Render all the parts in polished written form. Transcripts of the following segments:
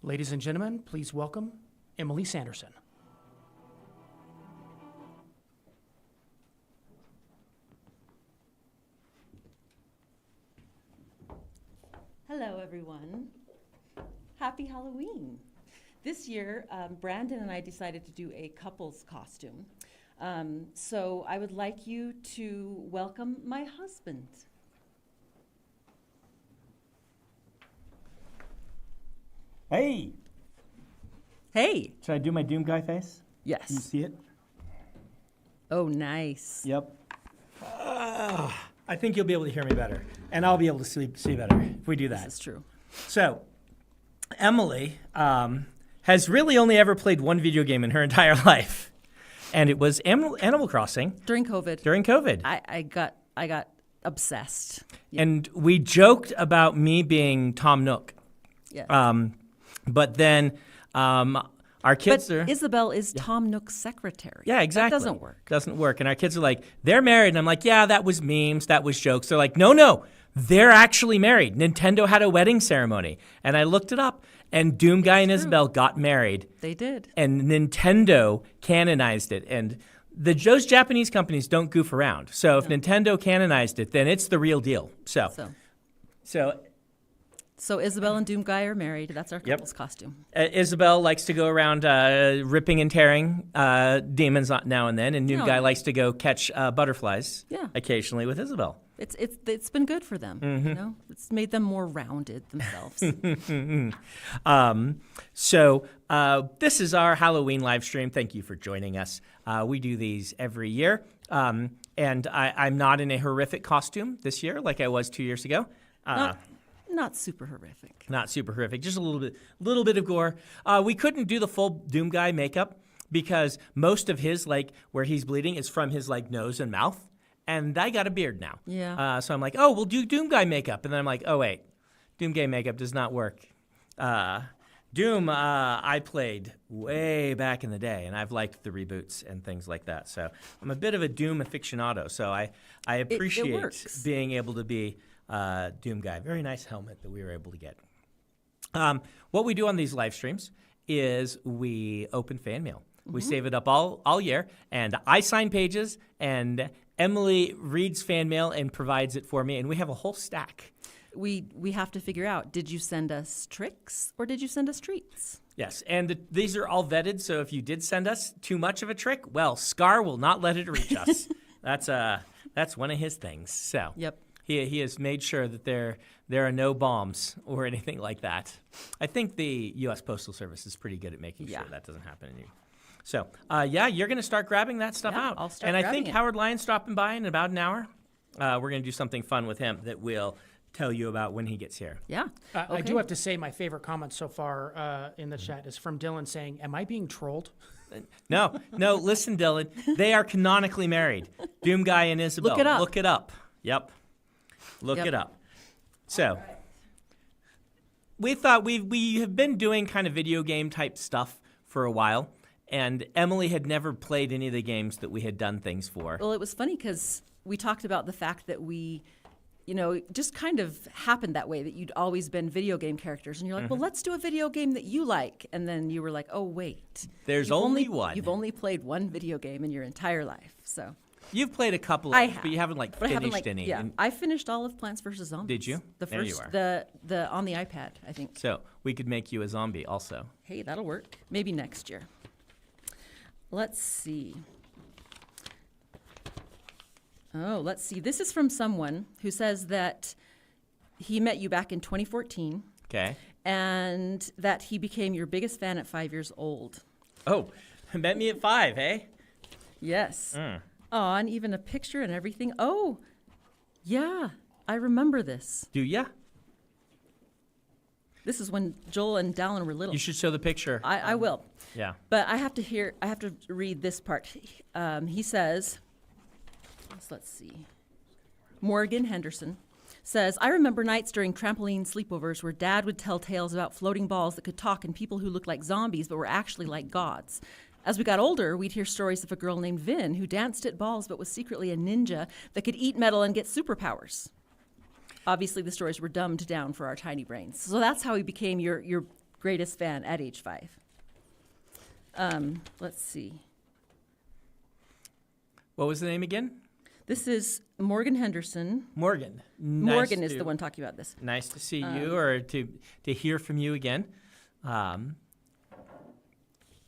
Ladies and gentlemen, please welcome Emily Sanderson. Hello, everyone. Happy Halloween. This year, Brandon and I decided to do a couple's costume. So I would like you to welcome my husband. Hey! Hey. Should I do my Doom guy face? Yes. Can you see it? Oh, nice. Yep. I think you'll be able to hear me better. And I'll be able to see better if we do that. This is true. So, Emily has really only ever played one video game in her entire life. And it was Animal Crossing. During COVID. During COVID. I got obsessed. Yeah. And we joked about me being Tom Nook. Yes. But then our kids are... Isabel is Tom Nook's secretary. Yeah, exactly. That doesn't work. Doesn't work. And our kids are like, they're married. And I'm like, yeah, that was memes. That was jokes. They're like, no. They're actually married. Nintendo had a wedding ceremony. And I looked it up. And Doom Guy and Isabel got married. They did. And Nintendo canonized it. And those Japanese companies don't goof around. So if Nintendo canonized it, then it's the real deal. So Isabel and Doom Guy are married. That's our couple's costume. Isabel likes to go around ripping and tearing demons now and then, and Doom Guy likes to go catch butterflies occasionally with Isabel. It's been good for them. Mm-hmm. You know, it's made them more rounded themselves. So this is our Halloween live stream. Thank you for joining us. We do these every year, and I'm not in a horrific costume this year like I was 2 years ago. Not super horrific. Not super horrific. Just a little bit of gore. We couldn't do the full Doom Guy makeup because most of his, like, where he's bleeding is from his, like, nose and mouth. And I got a beard now. Yeah. So I'm like, oh, we'll do Doom Guy makeup. And then I'm like, oh, wait. Doom Guy makeup does not work. Doom, I played way back in the day, and I've liked the reboots and things like that. So I'm a bit of a Doom aficionado. So I appreciate being able to be Doom Guy. Very nice helmet that we were able to get. What we do on these live streams is we open fan mail. Mm-hmm. We save it up all year, and I sign pages, and Emily reads fan mail and provides it for me, and we have a whole stack. We have to figure out, did you send us tricks or did you send us treats? Yes, and these are all vetted, so if you did send us too much of a trick, well, Scar will not let it reach us. That's one of his things. So yep. He has made sure that there are no bombs or anything like that. I think the U.S. Postal Service is pretty good at making sure that doesn't happen to you. So, you're going to start grabbing that stuff out. I'll start and I grabbing think it. Howard Lyon's dropping by in about an hour. We're going to do something fun with him that we'll tell you about when he gets here. Yeah. Okay. I do have to say my favorite comment so far in the chat is from Dylan saying, am I being trolled? No, listen, Dylan. They are canonically married. Doom Guy and Isabel. Look it up. Yep. Look it up. So, we thought we have been doing kind of video game type stuff for a while, and Emily had never played any of the games that we had done things for. Well, it was funny because we talked about the fact that we, just kind of happened that way, that you'd always been video game characters. And you're like, well, let's do a video game that you like. And then you were like, oh, wait. There's only one. You've only played one video game in your entire life, so... You've played a couple, but you haven't finished any. Yeah, I finished all of Plants vs. Zombies. Did you? The first, there you are. the on the iPad, I think. So we could make you a zombie, also. Hey, that'll work. Maybe next year. Let's see. Oh, let's see. This is from someone who says that he met you back in 2014. Okay. And that he became your biggest fan at 5 years old. Oh, met me at 5, eh? Yes. Oh, and even a picture and everything. Oh, yeah, I remember this. Do ya? This is when Joel and Dallin were little. You should show the picture. I will. Yeah. But I have to read this part. He says, let's see. Morgan Henderson says, I remember nights during trampoline sleepovers where Dad would tell tales about floating balls that could talk and people who looked like zombies but were actually like gods. As we got older, we'd hear stories of a girl named Vin who danced at balls but was secretly a ninja that could eat metal and get superpowers. Obviously, the stories were dumbed down for our tiny brains. So that's how he became your greatest fan at age 5. Let's see. What was the name again? This is Morgan Henderson. Morgan. Morgan is the one talking about this. Nice to see you, or to hear from you again.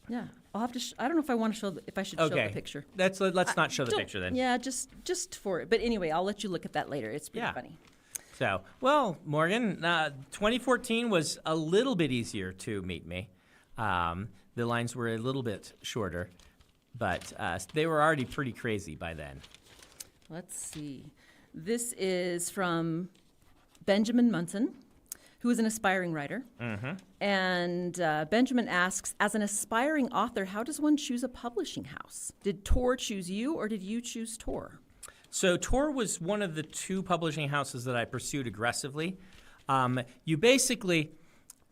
Yeah, I'll have to. I don't know if I want to show. If I should show the picture. Let's not show the picture then. Yeah, just for it. But anyway, I'll let you look at that later. It's pretty funny. So, well, Morgan, 2014 was a little bit easier to meet me. The lines were a little bit shorter, but they were already pretty crazy by then. Let's see. This is from Benjamin Munson, who is an aspiring writer. Mm-hmm. And Benjamin asks, as an aspiring author, how does one choose a publishing house? Did Tor choose you, or did you choose Tor? So Tor was one of the 2 publishing houses that I pursued aggressively. You basically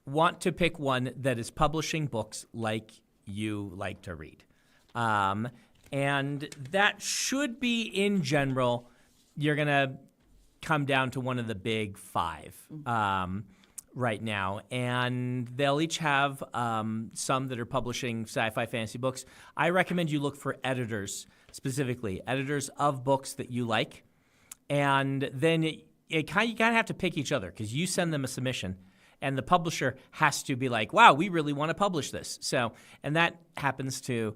want to pick one that is publishing books like you like to read. And that should be, in general, you're going to come down to one of the big 5 right now. And they'll each have some that are publishing sci-fi fantasy books. I recommend you look for editors, specifically, editors of books that you like. And then you kind of have to pick each other, because you send them a submission, and the publisher has to be like, wow, we really want to publish this. So, and that happens to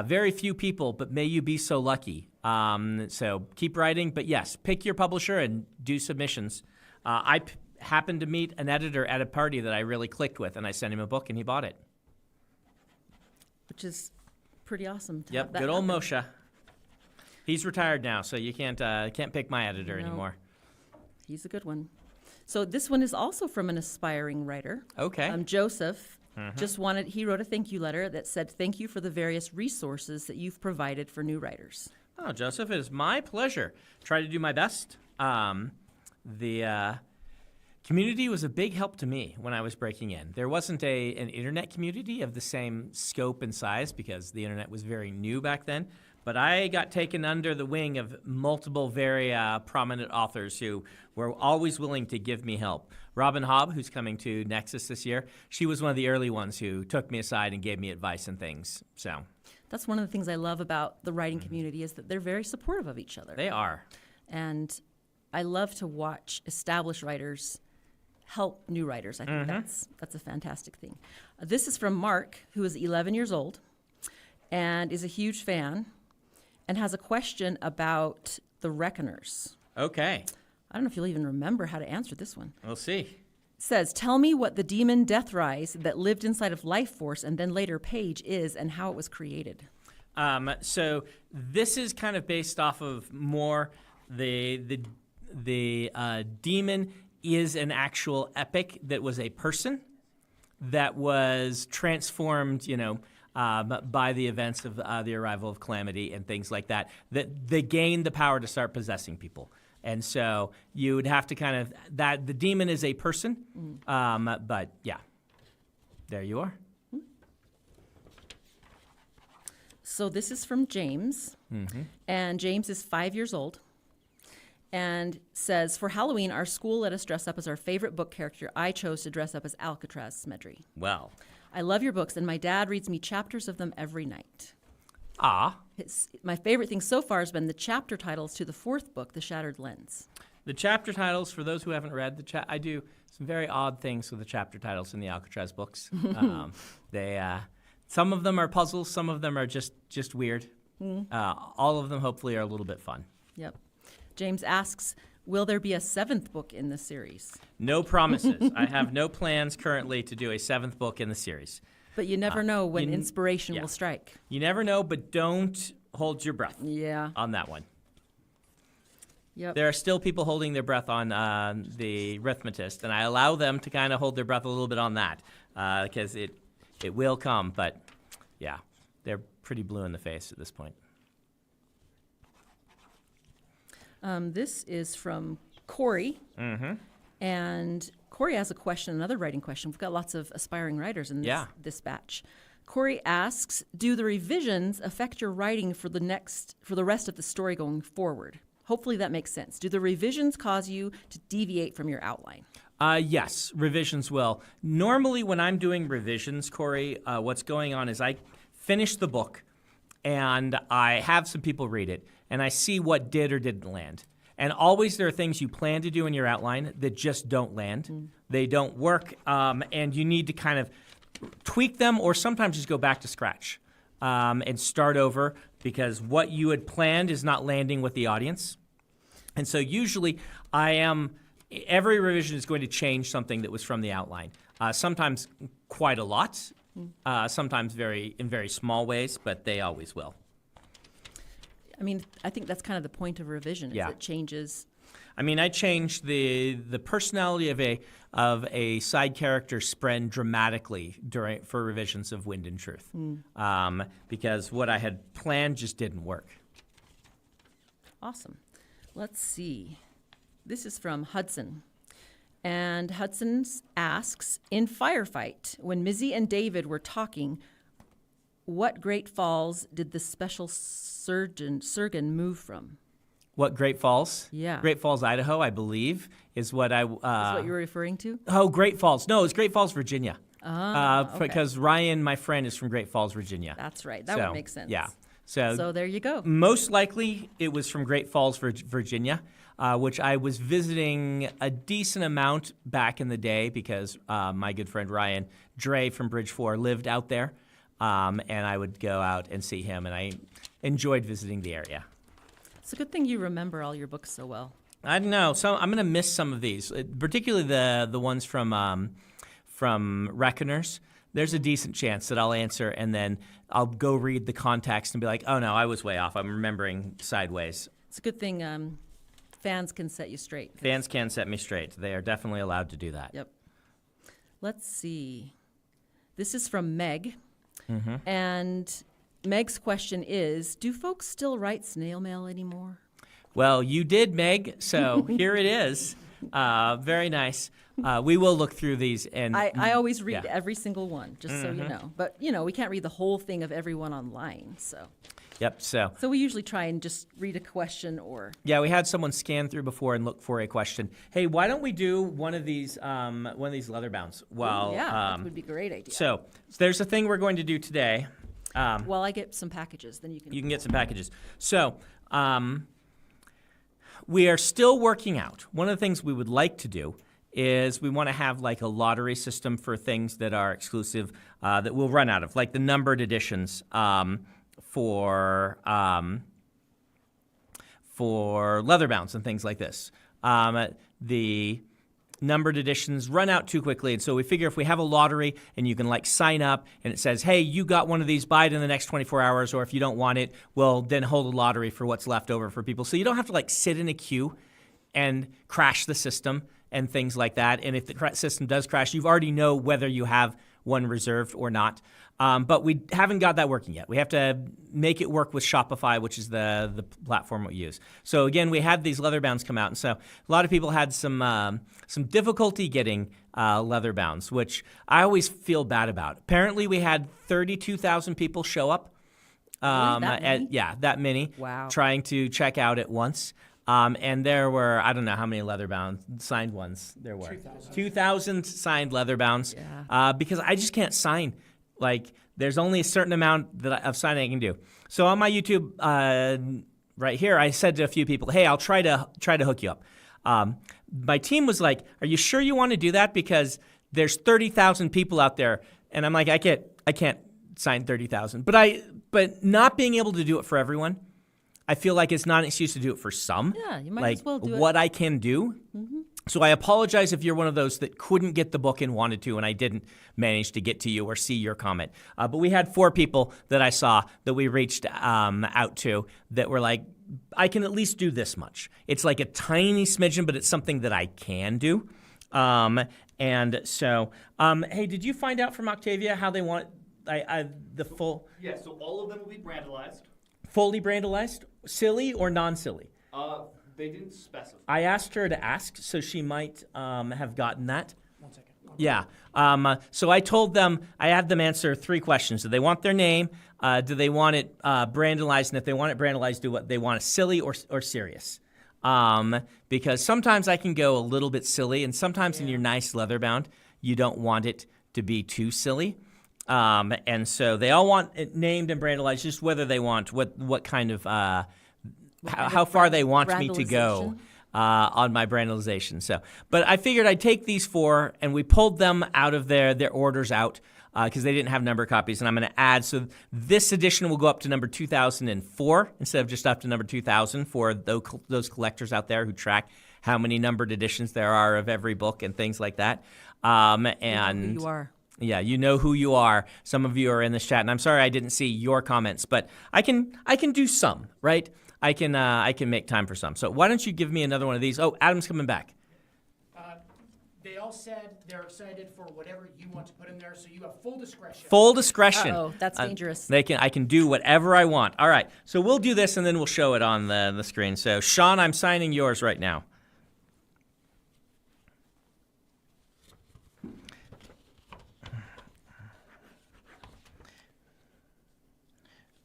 very few people, but may you be so lucky. So keep writing, but yes, pick your publisher and do submissions. I happened to meet an editor at a party that I really clicked with, and I sent him a book, and he bought it. Which is pretty awesome. To Yep, have that good old happen. Moshe. He's retired now, so you can't pick my editor No. anymore. He's a good one. So this one is also from an aspiring writer. Okay. Joseph he wrote a thank you letter that said, thank you for the various resources that you've provided for new writers. Oh, Joseph, it is my pleasure. Try to do my best. The community was a big help to me when I was breaking in. There wasn't an internet community of the same scope and size, because the internet was very new back then. But I got taken under the wing of multiple very prominent authors who were always willing to give me help. Robin Hobb, who's coming to Nexus this year, she was one of the early ones who took me aside and gave me advice and things. So That's one of the things I love about the writing community, is that they're very supportive of each other. they are. And I love to watch established writers help new writers. I think that's a fantastic thing. This is from Mark, who is 11 years old and is a huge fan, and has a question about the Reckoners. Okay. I don't know if you'll even remember how to answer this one. We'll see. It says, tell me what the demon Deathrise that lived inside of Life Force and then later Paige is, and how it was created. So this is kind of based off of more the demon is an actual epic that was a person that was transformed, by the events of the arrival of Calamity and things like that, that they gained the power to start possessing people. And so you would have to kind of, the demon is a person, but yeah, there you are. So this is from James, and James is 5 years old, and says, for Halloween, our school let us dress up as our favorite book character. I chose to dress up as Alcatraz Smedry. Well. I love your books, and my dad reads me chapters of them every night. Ah. My favorite thing so far has been the chapter titles to the 4th book, The Shattered Lens. The chapter titles, for those who haven't read, I do some very odd things with the chapter titles in the Alcatraz books. Some of them are puzzles, some of them are just weird. All of them, hopefully, are a little bit fun. Yep. James asks, will there be a 7th book in the series? No promises. I have no plans currently to do a 7th book in the series. But you never know when inspiration will strike. You never know, but don't hold your breath on that one. Yep. There are still people holding their breath on the Arithmetist, and I allow them to kind of hold their breath a little bit on that, because it will come, but yeah, they're pretty blue in the face at this point. This is from Corey, and Corey has a question, another writing question. We've got lots of aspiring writers in this batch. Corey asks, do the revisions affect your writing for the rest of the story going forward? Hopefully that makes sense. Do the revisions cause you to deviate from your outline? Yes, revisions will. Normally, when I'm doing revisions, Corey, what's going on is I finish the book and I have some people read it and I see what did or didn't land. And always there are things you plan to do in your outline that just don't land. They don't work, and you need to kind of tweak them or sometimes just go back to scratch and start over because what you had planned is not landing with the audience. And so usually every revision is going to change something that was from the outline. Sometimes quite a lot, sometimes in very small ways, but they always will. I mean, I think that's kind of the point of revision, is it changes. I mean, I changed the personality of a side character Spren dramatically for revisions of Wind and Truth, because what I had planned just didn't work. Awesome. Let's see. This is from Hudson. And Hudson asks, in Firefight, when Mizzy and David were talking, what Great Falls did the special surgeon move from? What, Great Falls? Yeah. Great Falls, Idaho, I believe, is what I... Is what you were referring to? Oh, Great Falls. No, it's Great Falls, Virginia. Okay. Because Ryan, my friend, is from Great Falls, Virginia. That's right. That would make sense. Yeah. So there you go. Most likely it was from Great Falls, Virginia, which I was visiting a decent amount back in the day because my good friend Ryan Dre from Bridge 4 lived out there, and I would go out and see him, and I enjoyed visiting the area. It's a good thing you remember all your books so well. I don't know. So I'm going to miss some of these, particularly the ones from Reckoners. There's a decent chance that I'll answer, and then I'll go read the context and be like, oh, no, I was way off. I'm remembering sideways. It's a good thing fans can set you straight. Fans can set me straight. They are definitely allowed to do that. Yep. Let's see. This is from Meg. Mm-hmm. And Meg's question is, do folks still write snail mail anymore? Well, you did, Meg, so here it is. Very nice. We will look through these. And I always read every single one, just so you know. But, we can't read the whole thing of everyone online, so. Yep, so we usually try and just read a question or. Yeah, we had someone scan through before and look for a question. Hey, why don't we do one of these leather bounds? Well, that would be a great idea. So there's a thing we're going to do today. Well, I get some packages, then you can. You can get some packages. So we are still working out. One of the things we would like to do is we want to have like a lottery system for things that are exclusive that we'll run out of, like the numbered editions for leather bounds and things like this. The numbered editions run out too quickly, and so we figure if we have a lottery and you can like sign up and it says, hey, you got one of these, buy it in the next 24 hours, or if you don't want it, we'll then hold a lottery for what's left over for people. So you don't have to like sit in a queue and crash the system and things like that. And if the system does crash, you already know whether you have one reserved or not. But we haven't got that working yet. We have to make it work with Shopify, which is the platform we use. So again, we had these leather bounds come out, and so a lot of people had some difficulty getting leather bounds, which I always feel bad about. Apparently, we had 32,000 people show up. Really? That many? That many. Wow. Trying to check out at once. And there were, I don't know how many leather bound signed ones there were. 2,000 signed leather bounds. Yeah. Because I just can't sign. Like, there's only a certain amount of signing I can do. So on my YouTube right here, I said to a few people, hey, I'll try to hook you up. My team was like, are you sure you want to do that? Because there's 30,000 people out there. And I'm like, I can't sign 30,000. But not being able to do it for everyone, I feel like it's not an excuse to do it for some. Yeah, you might as well do it. What I can do. Mm-hmm. So I apologize if you're one of those that couldn't get the book and wanted to, and I didn't manage to get to you or see your comment. But we had 4 people that I saw that we reached out to that were like, I can at least do this much. It's like a tiny smidgen, but it's something that I can do. And so, hey, did you find out from Octavia how they want the full? Yeah, so all of them will be brandalized. Fully brandalized, silly or non-silly? They didn't specify. I asked her to ask, so she might have gotten that. 1 second. Yeah. So I told them, I had them answer 3 questions. Do they want their name? Do they want it brandalized? And if they want it brandalized, do what they want, silly or serious? because sometimes I can go a little bit silly, and sometimes in your nice leather bound, you don't want it to be too silly. And so they all want it named and brandalized, just whether they want what kind of how far they want me to go on my brandalization. So, but I figured I'd take these 4, and we pulled them out of their orders out because they didn't have number copies, and I'm going to add. So this edition will go up to number 2004 instead of just up to number 2000 for those collectors out there who track how many numbered editions there are of every book and things like that. And You are. yeah, you know who you are. Some of you are in this chat, and I'm sorry I didn't see your comments, but I can do some, right? I can make time for some. So why don't you give me another one of these? Oh, Adam's coming back. They all said they're excited for whatever you want to put in there, so you have full discretion. Full discretion. Uh-oh, that's dangerous. I can do whatever I want. All right, so we'll do this, and then we'll show it on the screen. So Sean, I'm signing yours right now.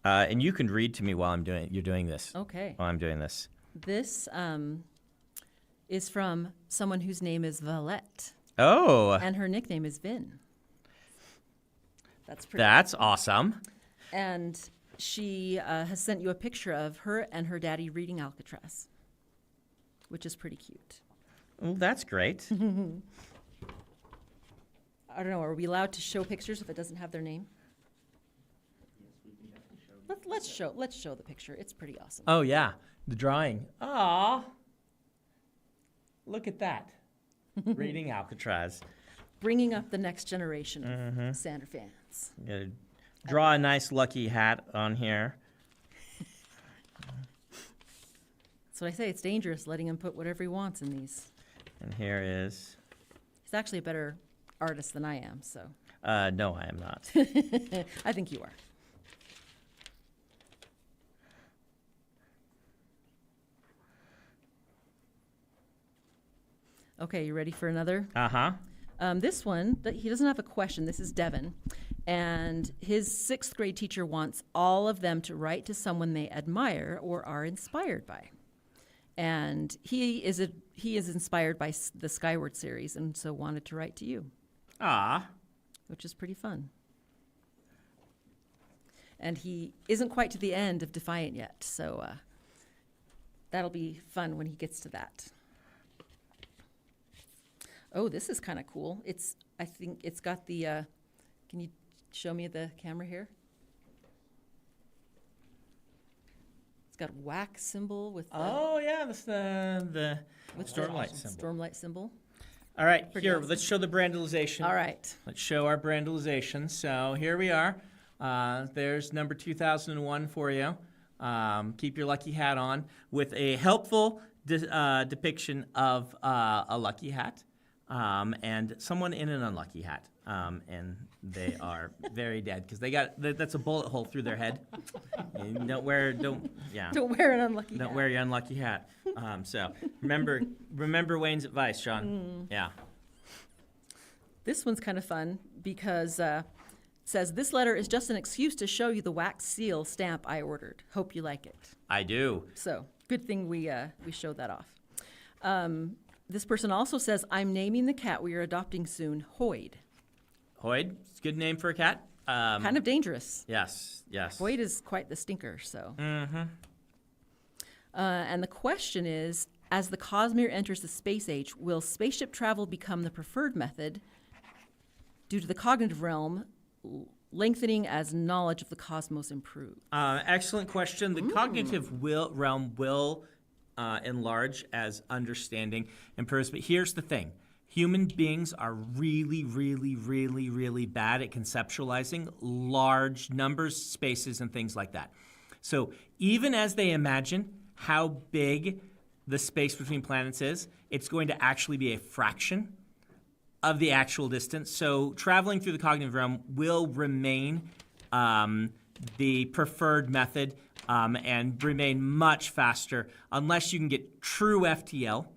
And you can read to me while you're doing this. Okay. While I'm doing this. This is from someone whose name is Valette, Oh, and her nickname is Vin. That's pretty. that's awesome. And she has sent you a picture of her and her daddy reading Alcatraz, which is pretty cute. Well, that's great. I don't know. Are we allowed to show pictures if it doesn't have their name? Let's show the picture. It's pretty awesome. Oh yeah, the drawing. Aw, look at that. Reading Alcatraz. Bringing up the next generation of Sander fans. You gotta draw a nice lucky hat on here. That's what I say. It's dangerous letting him put whatever he wants in these. And here is. He's actually a better artist than I am, so No, I am not. I think you are. Okay, you ready for another? Uh-huh. This one, he doesn't have a question. This is Devin. And his 6th grade teacher wants all of them to write to someone they admire or are inspired by. And he is inspired by the Skyward series, and so wanted to write to you, Ah. which is pretty fun. And he isn't quite to the end of Defiant yet, so that'll be fun when he gets to that. Oh, this is kind of cool. I think it's got the, can you show me the camera here? It's got a whack symbol with the, Oh yeah, that's the Stormlight symbol. Stormlight symbol. All right, Pretty here, awesome. let's show the brandalization. All right. Let's show our brandalization. So here we are. There's number 2001 for you. Keep your lucky hat on with a helpful depiction of a lucky hat and someone in an unlucky hat. And they are very dead because that's a bullet hole through their head. And don't wear an unlucky hat. wear your unlucky hat. So remember Wayne's advice, Sean. Yeah. This one's kind of fun because it says, this letter is just an excuse to show you the wax seal stamp I ordered. Hope you like it. I do. So good thing we showed that off. This person also says, I'm naming the cat we are adopting soon, Hoyd. Hoyd, it's a good name for a cat. Kind of dangerous. Yes. Hoyd is quite the stinker, so. Mm-hmm. And the question is, as the Cosmere enters the space age, will spaceship travel become the preferred method due to the cognitive realm lengthening as knowledge of the cosmos improves? Excellent question. The cognitive realm will enlarge as understanding improves. But here's the thing. Human beings are really, really, really, really bad at conceptualizing large numbers, spaces, and things like that. So even as they imagine how big the space between planets is, it's going to actually be a fraction of the actual distance. So traveling through the cognitive realm will remain the preferred method and remain much faster unless you can get true FTL,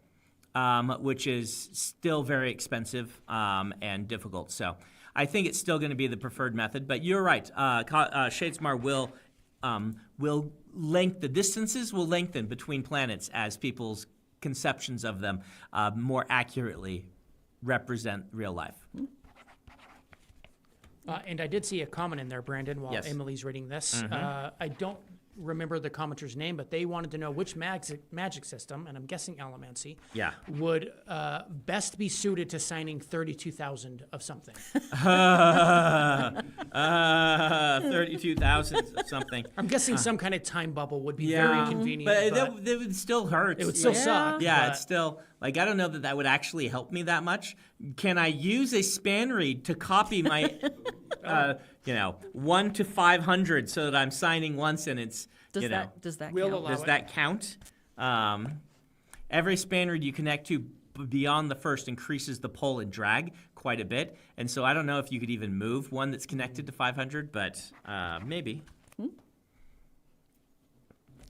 which is still very expensive and difficult. So I think it's still going to be the preferred method. But you're right. Shadesmar will the distances will lengthen between planets as people's conceptions of them more accurately represent real life. And I did see a comment in there, Brandon, while Yes. Emily's reading this. I don't remember the commenter's name, but they wanted to know which magic system, and I'm guessing Allomancy, Yeah. would best be suited to signing 32,000 of something. 32,000 of something. I'm guessing some kind of time bubble would be very convenient. But But that would still hurt. it would still suck. Yeah, but- it's still, like, I don't know that would actually help me that much. Can I use a span read to copy my, 1 to 500 so that I'm signing once and it's, Does that We'll count? allow does it. that count? Every span read you connect to beyond the first increases the pull and drag quite a bit. And so I don't know if you could even move one that's connected to 500, but maybe.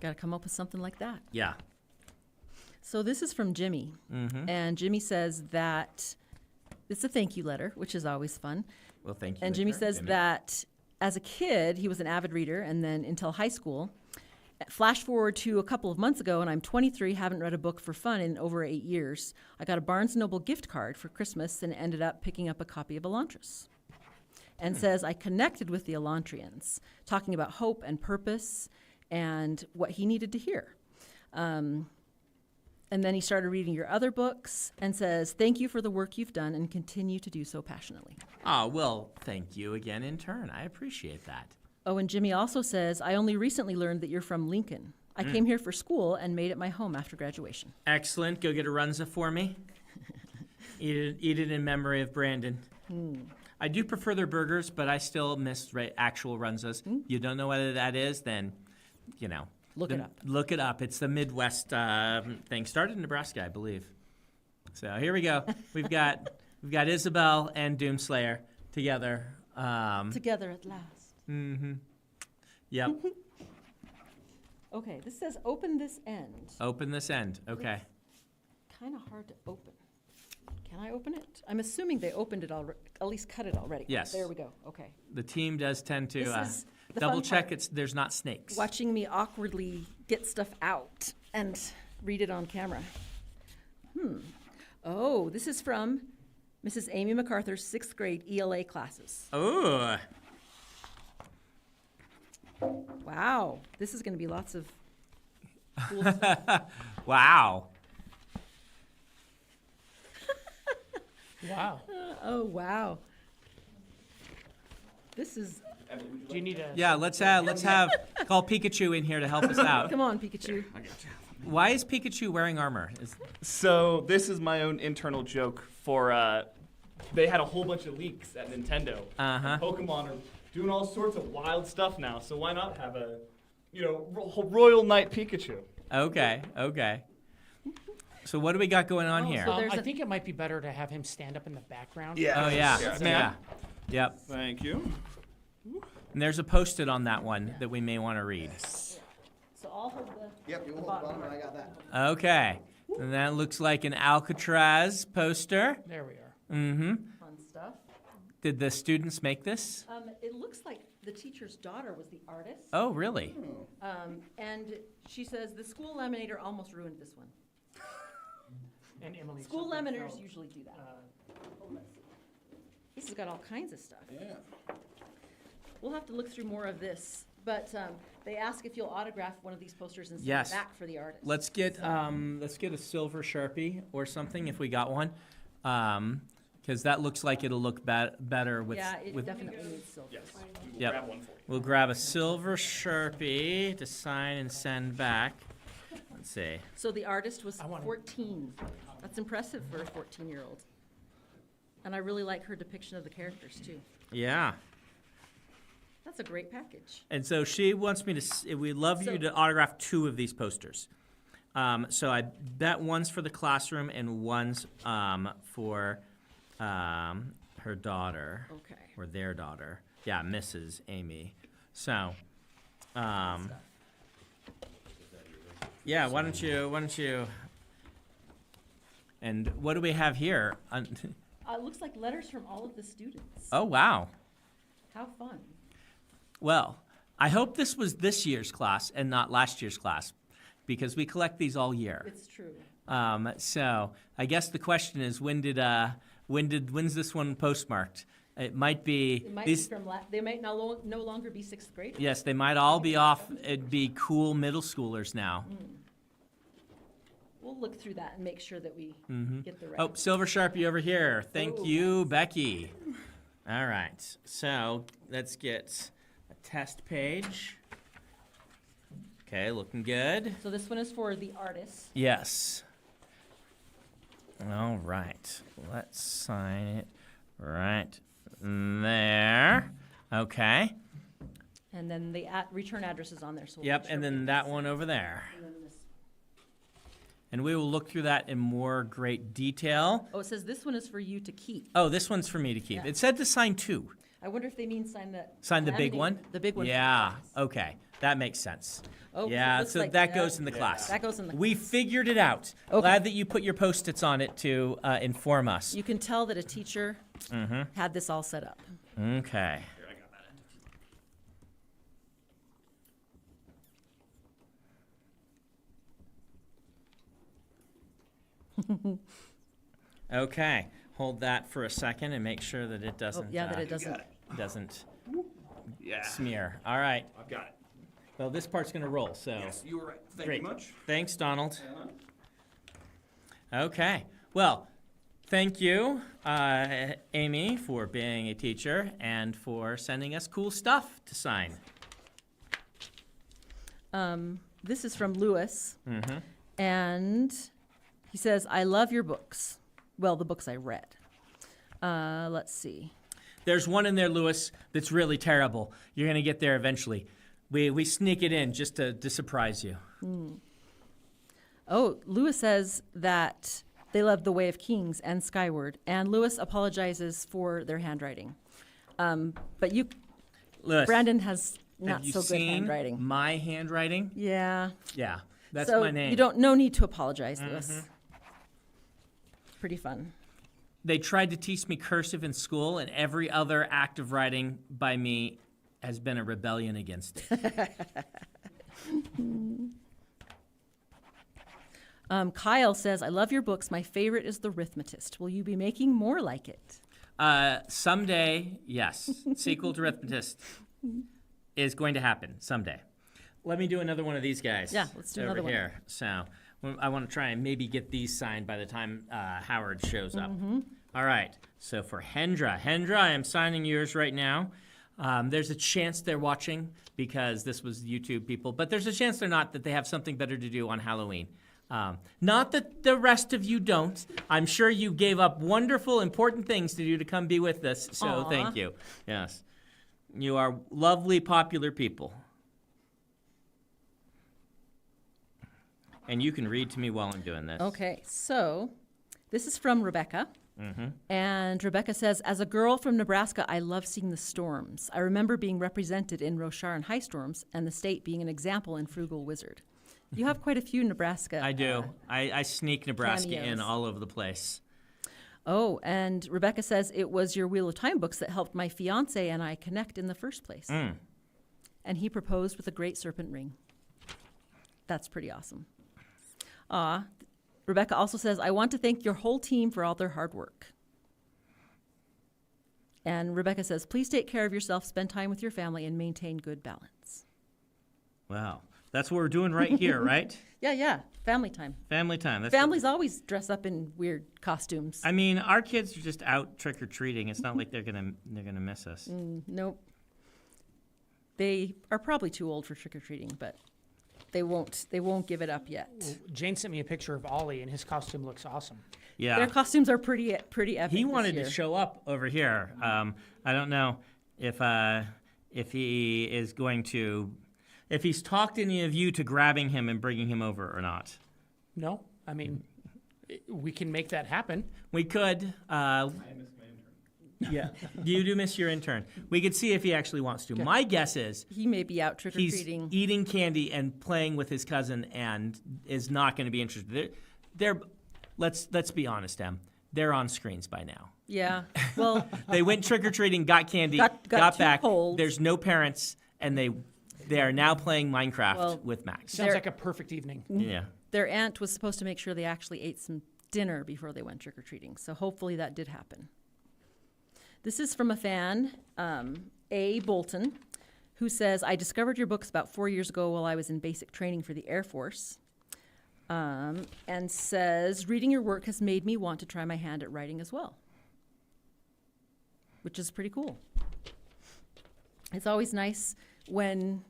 Got to come up with something like that. Yeah. So this is from Jimmy, and Jimmy says that it's a thank you letter, which is always fun. Well, thank you. And Jimmy Victor. says Jimmy. that as a kid, he was an avid reader, and then until high school. Flash forward to a couple of months ago, and I'm 23, haven't read a book for fun in over 8 years. I got a Barnes & Noble gift card for Christmas and ended up picking up a copy of Elantris. And says, I connected with the Elantrians, talking about hope and purpose and what he needed to hear. And then he started reading your other books and says, thank you for the work you've done and continue to do so passionately. Oh, well, thank you again in turn. I appreciate that. Oh, and Jimmy also says, I only recently learned that you're from Lincoln. I came here for school and made it my home after graduation. Excellent. Go get a runza for me. Eat it in memory of Brandon. I do prefer their burgers, but I still miss actual runzas. You don't know what that is, then, Look it up. Look it up. It's the Midwest thing. Started in Nebraska, I believe. So here we go. We've got Isabel and Doomslayer together. Together at last. Yep. Okay, this says open this end. Open this end. Okay. Kind of hard to open. Can I open it? I'm assuming they opened it already, at least cut it already. Yes. There we go. Okay. The team does tend to This is the double fun check part. there's not snakes. Watching me awkwardly get stuff out and read it on camera. Oh, this is from Mrs. Amy MacArthur's 6th grade ELA classes. Oh. Wow. This is going to be lots of cool stuff. Wow. Wow. Oh, wow. This is, Do you need a? Yeah, let's have call Pikachu in here to help us out. come on, Pikachu. Why is Pikachu wearing armor? So this is my own internal joke for. They had a whole bunch of leaks at Nintendo. Uh-huh. Pokemon are doing all sorts of wild stuff now, so why not have a, Royal Knight Pikachu? Okay. So what do we got going on Oh, here? so there's I a- think it might be better to have him stand up in the background. Oh yeah. Yep. Thank you. And there's a post-it on that one that we may want to read. So I'll hold the. Yep, you hold the bottom, and I got that. Okay. And that looks like an Alcatraz poster. There we are. Fun stuff. Did the students make this? It looks like the teacher's daughter was the artist. Oh, really? And she says the school laminator almost ruined this one. And Emily. School something laminators felt, usually do that. uh, This has got all kinds of stuff. Yeah. We'll have to look through more of this, but they ask if you'll autograph one of these posters and send Yes. it back for the artist. Let's get a silver Sharpie or something if we got one, because that looks like it'll look better with. Yeah, it with definitely needs silver. Yes. Yep. Grab one for you. We'll grab a silver Sharpie to sign and send back. Let's see. So the artist was I wanna- 14. That's impressive for a 14-year-old. And I really like her depiction of the characters, too. Yeah. That's a great package. And so she wants me to. We'd love you to autograph 2 of these posters. So I bet one's for the classroom and one's for her daughter Okay. or their daughter. Yeah, Mrs. Amy. So, yeah. Why don't you? And what do we have here? It looks like letters from all of the students. Oh wow. How fun. Well, I hope this was this year's class and not last year's class, because we collect these all year. It's true. So I guess the question is, when's this one postmarked? It might be It might these. be from they might no longer be sixth graders. Yes, they might all be off. It'd be cool middle schoolers now. We'll look through that and make sure that we get the right. Oh, Silver Sharpie over here. Thank Oh, you, Becky. All right, so let's get a test page. Okay, looking good. So this one is for the artists. Yes. All right, let's sign it right there. Okay. And then the return address is on there. So we'll Yep, make sure and we then get that this. one over there. And then this. And we will look through that in more great detail. Oh, it says this one is for you to keep. Oh, this one's for me to keep. Yeah. It said to sign 2. I wonder if they mean sign that. Sign the big laminate- one? The big one. for the Yeah, artists. okay. That makes sense. Oh, Yeah, looks so like that goes in the class. That goes in the. We figured it out. Okay. Glad that you put your Post-its on it to inform us. You can tell that a teacher had this all set up. Okay. Okay, hold that for a second and make sure that it doesn't. Oh, yeah, that it doesn't. Doesn't Yeah. smear. All right. I've got it. Well, this part's gonna roll. So. Yes, you were right. Thank Great. you much. Thanks, Donald. Okay. Well, thank you, Amy, for being a teacher and for sending us cool stuff to sign. This is from Lewis, Mm-hmm. and he says, "I love your books." Well, the books I read. Let's see. There's one in there, Lewis, that's really terrible. You're gonna get there eventually. We sneak it in just to surprise you. Oh, Lewis says that they love The Way of Kings and Skyward, and Lewis apologizes for their handwriting. But you, Lewis, Brandon, has have not you so good seen handwriting. my handwriting? Yeah. Yeah, that's So my name. you don't no need to apologize, Lewis. Pretty fun. They tried to teach me cursive in school, and every other act of writing by me has been a rebellion against it. Kyle says, "I love your books. My favorite is The Rhythmatist. Will you be making more like it?" Someday, yes. Sequel to Rhythmatist is going to happen someday. Let me do another one of these guys. Yeah, let's do over another one. here. So I want to try and maybe get these signed by the time Howard shows up. Mm-hmm. All right. So for Hendra, I am signing yours right now. There's a chance they're watching because this was YouTube people, but there's a chance they're not, that they have something better to do on Halloween. Not that the rest of you don't. I'm sure you gave up wonderful, important things to do to come be with us, so Aw. thank you. Yes. You are lovely, popular people. And you can read to me while I'm doing this. Okay, so this is from Rebecca. Mm-hmm. And Rebecca says, "As a girl from Nebraska, I love seeing the storms. I remember being represented in Rochar and High Storms, and the state being an example in Frugal Wizard." You have quite a few Nebraska. I do. I sneak Nebraska in cameos. all over the place. Oh, and Rebecca says, "It was your Wheel of Time books that helped my fiance and I connect in the first place. And he proposed with a great serpent ring." That's pretty awesome. Rebecca also says, "I want to thank your whole team for all their hard work." And Rebecca says, "Please take care of yourself, spend time with your family, and maintain good balance." Wow. That's what we're doing right here, right? Yeah, family time. Family time. That's Families always dress up in weird costumes. I mean, our kids are just out trick or treating. It's not like they're gonna miss us. Nope. They are probably too old for trick or treating, but they won't give it up yet. Jane sent me a picture of Ollie, and his costume looks awesome. Yeah. Their costumes are pretty epic. He this wanted year. to show up over here. I don't know if he is going to, if he's talked any of you to grabbing him and bringing him over or not. No, I mean, we can make that happen. We could. Yeah, you do miss your intern. We could see if he actually wants to. My guess is He may be out trick or he's treating. eating candy and playing with his cousin and is not going to be interested. Let's be honest, Em. They're on screens by now. Yeah. Well, They went trick or treating, got candy, Got got two back. polls. There's no parents, and they They are now playing Minecraft Well, with Max. Sounds There- like a perfect evening. Yeah. Their aunt was supposed to make sure they actually ate some dinner before they went trick-or-treating, so hopefully that did happen. This is from a fan, A. Bolton, who says, I discovered your books about 4 years ago while I was in basic training for the Air Force, and says, reading your work has made me want to try my hand at writing as well, which is pretty cool. It's always nice when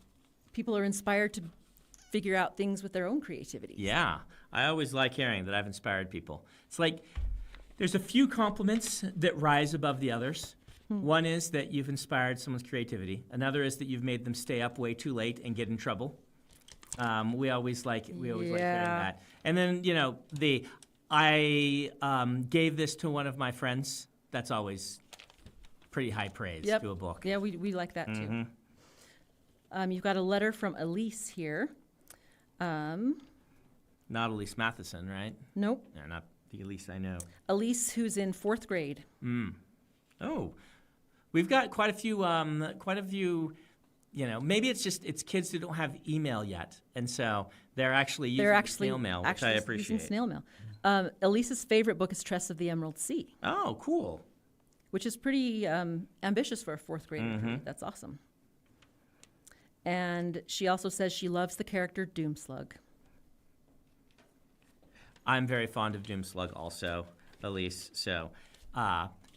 people are inspired to figure out things with their own creativity. Yeah. I always like hearing that I've inspired people. It's like there's a few compliments that rise above the others. One is that you've inspired someone's creativity. Another is that you've made them stay up way too late and get in trouble. We always like hearing that. And then, you know, I gave this to one of my friends. That's always pretty high praise Yep. to a book. Yeah, we like that too. You've got a letter from Elise here. Not Elise Matheson, right? Nope. No, not the Elise I know. Elise, who's in 4th grade. Oh, we've got quite a few, you know, maybe it's kids who don't have email yet. And so they're actually using snail mail, which I appreciate. Using snail mail. Elise's favorite book is Tress of the Emerald Sea, Oh, cool. which is pretty ambitious for a 4th grader to read. That's awesome. And she also says she loves the character Doomslug. I'm very fond of Doomslug also, Elise. So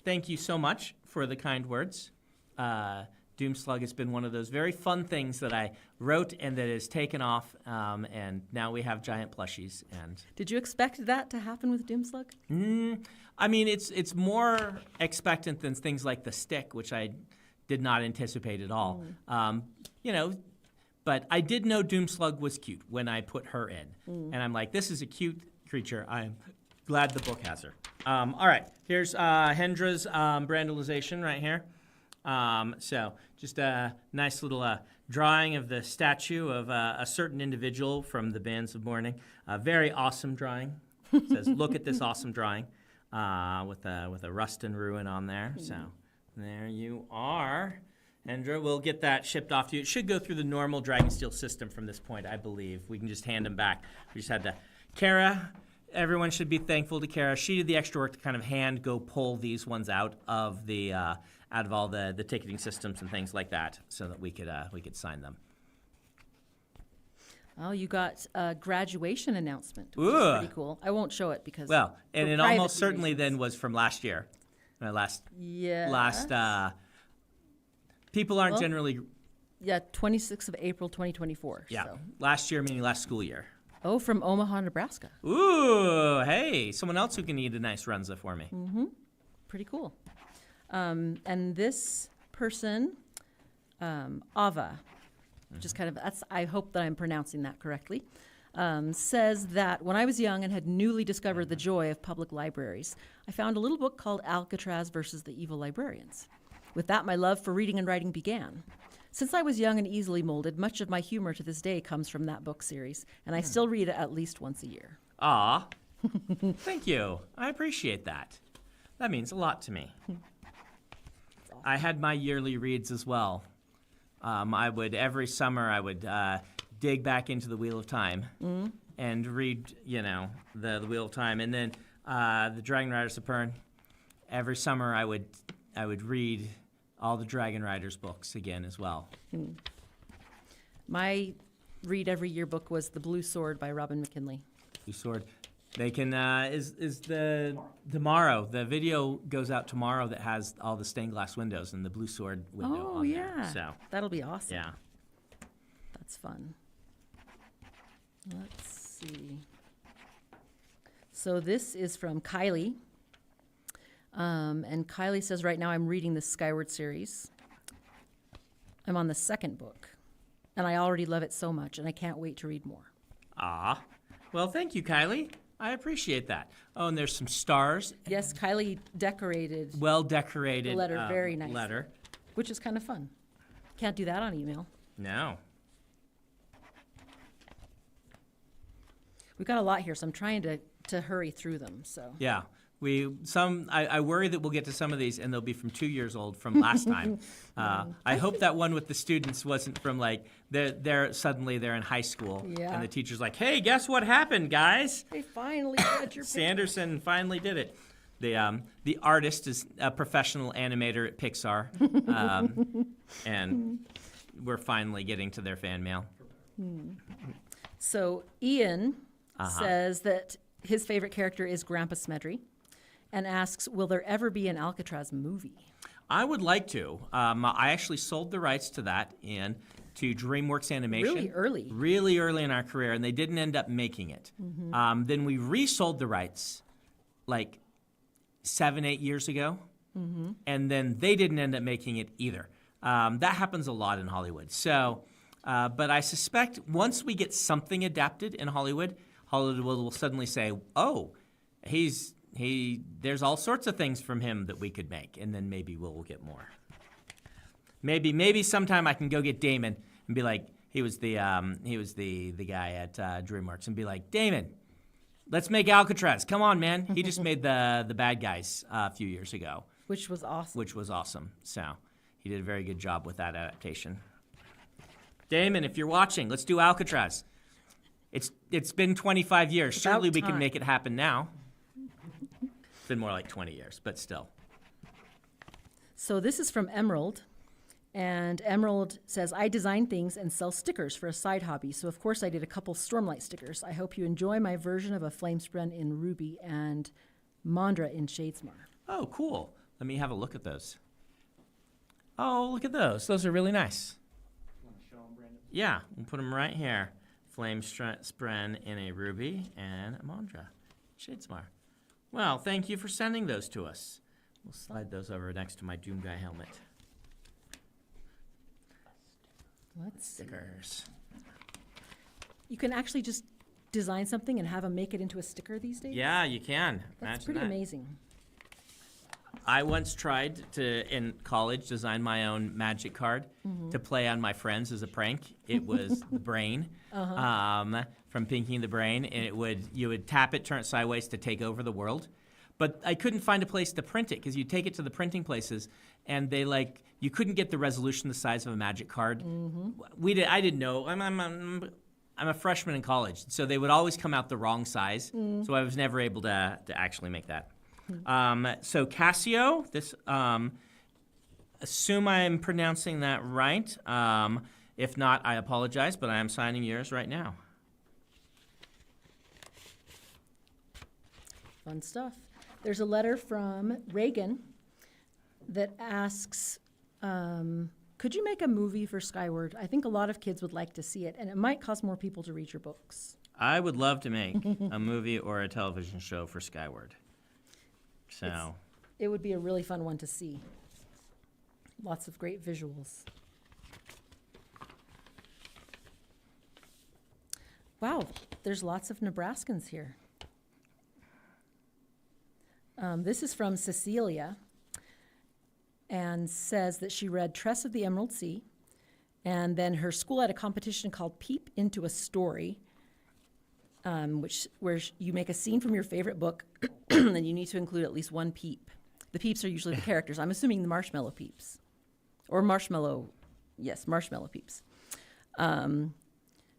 thank you so much for the kind words. Doomslug has been one of those very fun things that I wrote and that has taken off, and now we have giant plushies. And Did you expect that to happen with Doomslug? I mean, it's more expectant than things like the stick, which I did not anticipate at all. You know, but I did know Doomslug was cute when I put her in, and I'm like, this is a cute creature. I'm glad the book has her. All right, here's Hendra's brandalization right here. So just a nice little drawing of the statue of a certain individual from the Bands of Mourning. A very awesome drawing. It says, look at this awesome drawing with a rust and ruin on there. So there you are. Hendra, we'll get that shipped off to you. It should go through the normal Dragonsteel system from this point, I believe. We can just hand them back. We just had to. Kara, everyone should be thankful to Kara. She did the extra work to kind of hand go pull these ones out of the out of all the ticketing systems and things like that, so that we could sign them. Oh, you got a graduation announcement, which Ooh. is pretty cool. I won't show it because Well, and for it almost privacy certainly reasons. then was from last year. Last Yeah. people aren't Well, generally 26th of April 2024. yeah. So. Last year meaning last school year. Oh, from Omaha, Nebraska. Ooh, hey, someone else who can eat a nice runza for me. Pretty cool. And this person, Ava, which is kind of, I hope that I'm pronouncing that correctly, says that when I was young and had newly discovered the joy of public libraries, I found a little book called Alcatraz versus the Evil Librarians. With that, my love for reading and writing began. Since I was young and easily molded, much of my humor to this day comes from that book series, and I still read it at least once a year. Aw, thank you. I appreciate that. That means a lot to me. I had my yearly reads as well. Every summer I would dig back into the Wheel of Time and read, the Wheel of Time, and then the Dragon Riders of Pern. Every summer I would read all the Dragon Riders books again as well. My read every year book was The Blue Sword by Robin McKinley. Blue Sword. They can is the tomorrow. The video goes out tomorrow that has all the stained glass windows and the Blue Sword window Oh, on yeah. there. So That'll be awesome. yeah. That's fun. Let's see. So this is from Kylie. And Kylie says, right now I'm reading the Skyward series. I'm on the 2nd book. And I already love it so much, and I can't wait to read more. Ah. Well, thank you, Kylie. I appreciate that. Oh, and there's some stars. Yes, Kylie decorated, Well decorated. The letter very nicely. Letter. which is kind of fun. Can't do that on email. No. We've got a lot here, so I'm trying to hurry through them. So Yeah. I worry that we'll get to some of these and they'll be from 2 years old from last time. I hope that one with the students wasn't from like suddenly they're in high school Yeah. and the teacher's like, hey, guess what happened, guys? They finally got your Sanderson finally did it. The artist is a professional animator at Pixar, and we're finally getting to their fan mail. So Ian says that his favorite character is Grandpa Smedry and asks, will there ever be an Alcatraz movie? I would like to. I actually sold the rights to that to DreamWorks Animation. Really early in our career, and they didn't end up making it. Then we resold the rights like 7-8 years ago, and then they didn't end up making it either. That happens a lot in Hollywood. So, but I suspect once we get something adapted in Hollywood will suddenly say, oh, there's all sorts of things from him that we could make, and then maybe we'll get more. Maybe sometime I can go get Damon and be like, he was the guy at DreamWorks, and be like, Damon, let's make Alcatraz. Come on, man. He just made the bad guys a few years ago. Which was awesome. So he did a very good job with that adaptation. Damon, if you're watching, let's do Alcatraz. It's been 25 years. Surely we can make it happen now. It's been more like 20 years, but still. So this is from Emerald. And Emerald says, I design things and sell stickers for a side hobby. So, of course, I did a couple Stormlight stickers. I hope you enjoy my version of a Flamespren in Ruby and Mondra in Shadesmar. Oh, cool. Let me have a look at those. Oh, look at those. Those are really nice. Want to show them, Brandon? Yeah, we'll put them right here. Flamespren in a Ruby and a Mondra. Shadesmar. Well, thank you for sending those to us. We'll slide those over next to my Doom Guy helmet. Let's see. Stickers. You can actually just design something and have them make it into a sticker these days? Yeah, you can. That's Imagine pretty that. amazing. I once tried to, in college, design my own magic card to play on my friends as a prank. It was the brain from Pinky and the Brain, and you would tap it, turn it sideways to take over the world. But I couldn't find a place to print it because you take it to the printing places, and you couldn't get the resolution the size of a magic card. I didn't know. I'm a freshman in college, so they would always come out the wrong size. So I was never able to actually make that. So Casio, this assume I'm pronouncing that right. If not, I apologize, but I am signing yours right now. Fun stuff. There's a letter from Reagan that asks, could you make a movie for Skyward? I think a lot of kids would like to see it, and it might cause more people to read your books. I would love to make a movie or a television show for Skyward. So It would be a really fun one to see. Lots of great visuals. Wow, there's lots of Nebraskans here. This is from Cecilia, and says that she read Tress of the Emerald Sea, and then her school had a competition called Peep into a Story, where you make a scene from your favorite book, and you need to include at least one peep. The peeps are usually the characters. I'm assuming the marshmallow peeps, or marshmallow peeps.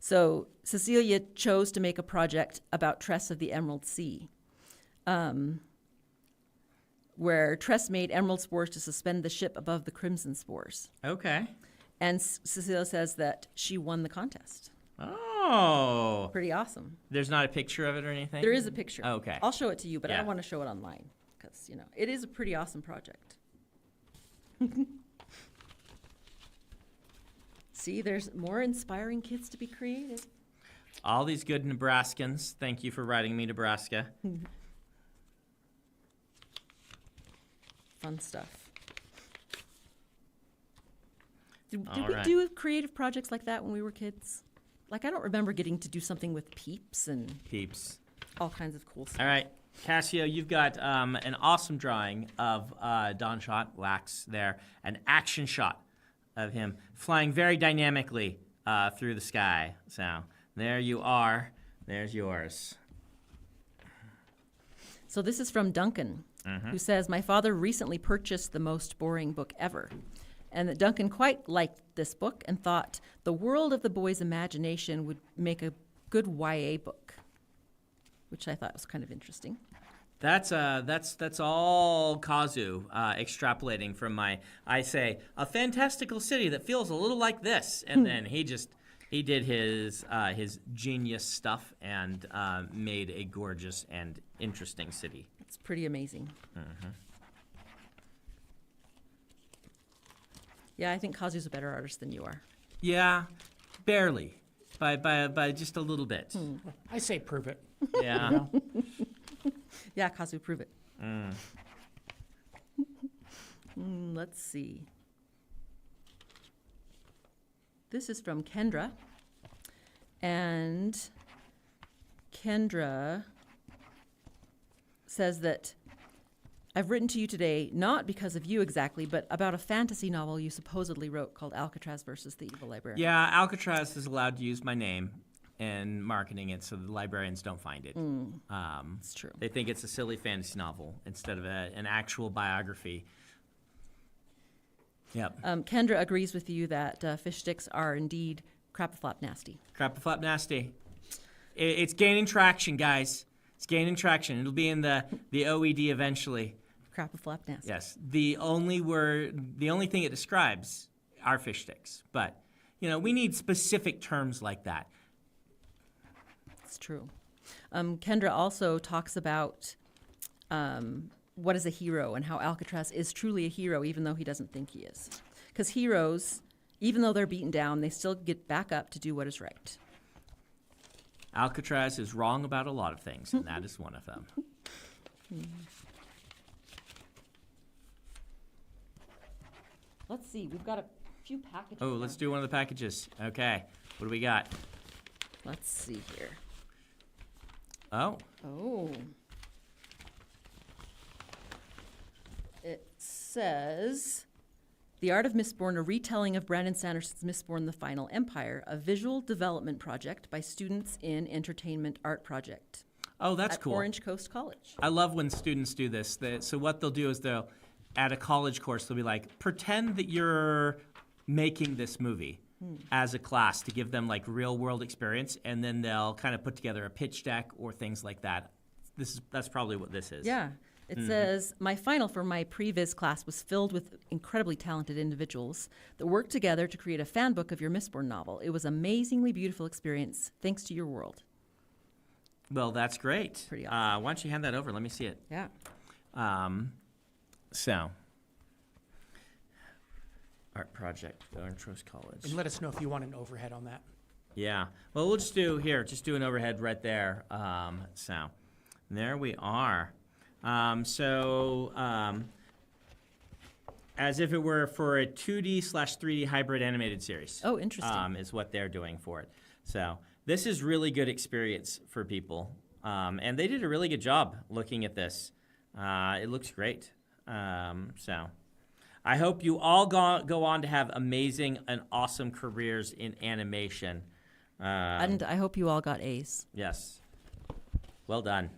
So Cecilia chose to make a project about Tress of the Emerald Sea, where Tress made emerald spores to suspend the ship above the crimson spores. okay. And Cecilia says that she won the contest. Oh, Pretty awesome. there's not a picture of it or anything? There is a picture. Okay. I'll show it to you, but I Yeah. don't want to show it online because, it is a pretty awesome project. See, there's more inspiring kids to be creative. All these good Nebraskans. Thank you for writing me, Nebraska. Fun stuff. Did All we right. do creative projects like that when we were kids? Like, I don't remember getting to do something with peeps and Peeps. all kinds of cool stuff. All right, Cassio, you've got an awesome drawing of Don Shot, Wax there, an action shot of him flying very dynamically through the sky. So there you are. There's yours. So this is from Duncan, who says, my father recently purchased the most boring book ever. And that Duncan quite liked this book and thought the world of the boy's imagination would make a good YA book, which I thought was kind of interesting. That's all Kazu extrapolating from I say a fantastical city that feels a little like this, and then he did his genius stuff and made a gorgeous and interesting city. It's pretty amazing. Yeah, I think Kazu's a better artist than you are. Yeah, barely, by just a little bit. I say prove it. Yeah. Yeah, Kazu, prove it. Let's see. This is from Kendra. And Kendra says that I've written to you today not because of you exactly, but about a fantasy novel you supposedly wrote called Alcatraz versus the Evil Librarian. Yeah, Alcatraz is allowed to use my name and marketing it so the librarians don't find it. It's true. They think it's a silly fantasy novel instead of an actual biography. Yep. Kendra agrees with you that fish sticks are indeed crap-a-flop nasty. Crap-a-flop nasty. It's gaining traction, guys. It's gaining traction. It'll be in the OED eventually. Crap-a-flop nasty. Yes. The only thing it describes are fish sticks. But, we need specific terms like that. It's true. Kendra also talks about what is a hero and how Alcatraz is truly a hero, even though he doesn't think he is. Because heroes, even though they're beaten down, they still get back up to do what is right. Alcatraz is wrong about a lot of things, and that is one of them. Let's see. We've got a few packages. Oh, let's do one of the packages. Okay. What do we got? Let's see here. Oh. Oh. It says, The Art of Mistborn, a retelling of Brandon Sanderson's Mistborn, The Final Empire, a visual development project by students in Entertainment Art Project. Oh, that's at cool. Orange Coast College. I love when students do this. So what they'll do is at a college course, they'll be like, pretend that you're making this movie as a class to give them like real world experience, and then they'll kind of put together a pitch deck or things like that. That's probably what this is. Yeah. It says, my final for my previs class was filled with incredibly talented individuals that worked together to create a fan book of your Mistborn novel. It was an amazingly beautiful experience, thanks to your world. Well, that's great. Pretty awesome. Why don't you hand that over? Let me see it. Yeah. So, art project, Orange Coast College. And let us know if you want an overhead on that. Yeah. Well, we'll just do an overhead right there. So, there we are. As if it were for a 2D/3D hybrid animated series. Oh, interesting. Is what they're doing for it. So this is really good experience for people. And they did a really good job looking at this. It looks great. So I hope you all go on to have amazing and awesome careers in animation. And I hope you all got A's. Yes. Well done.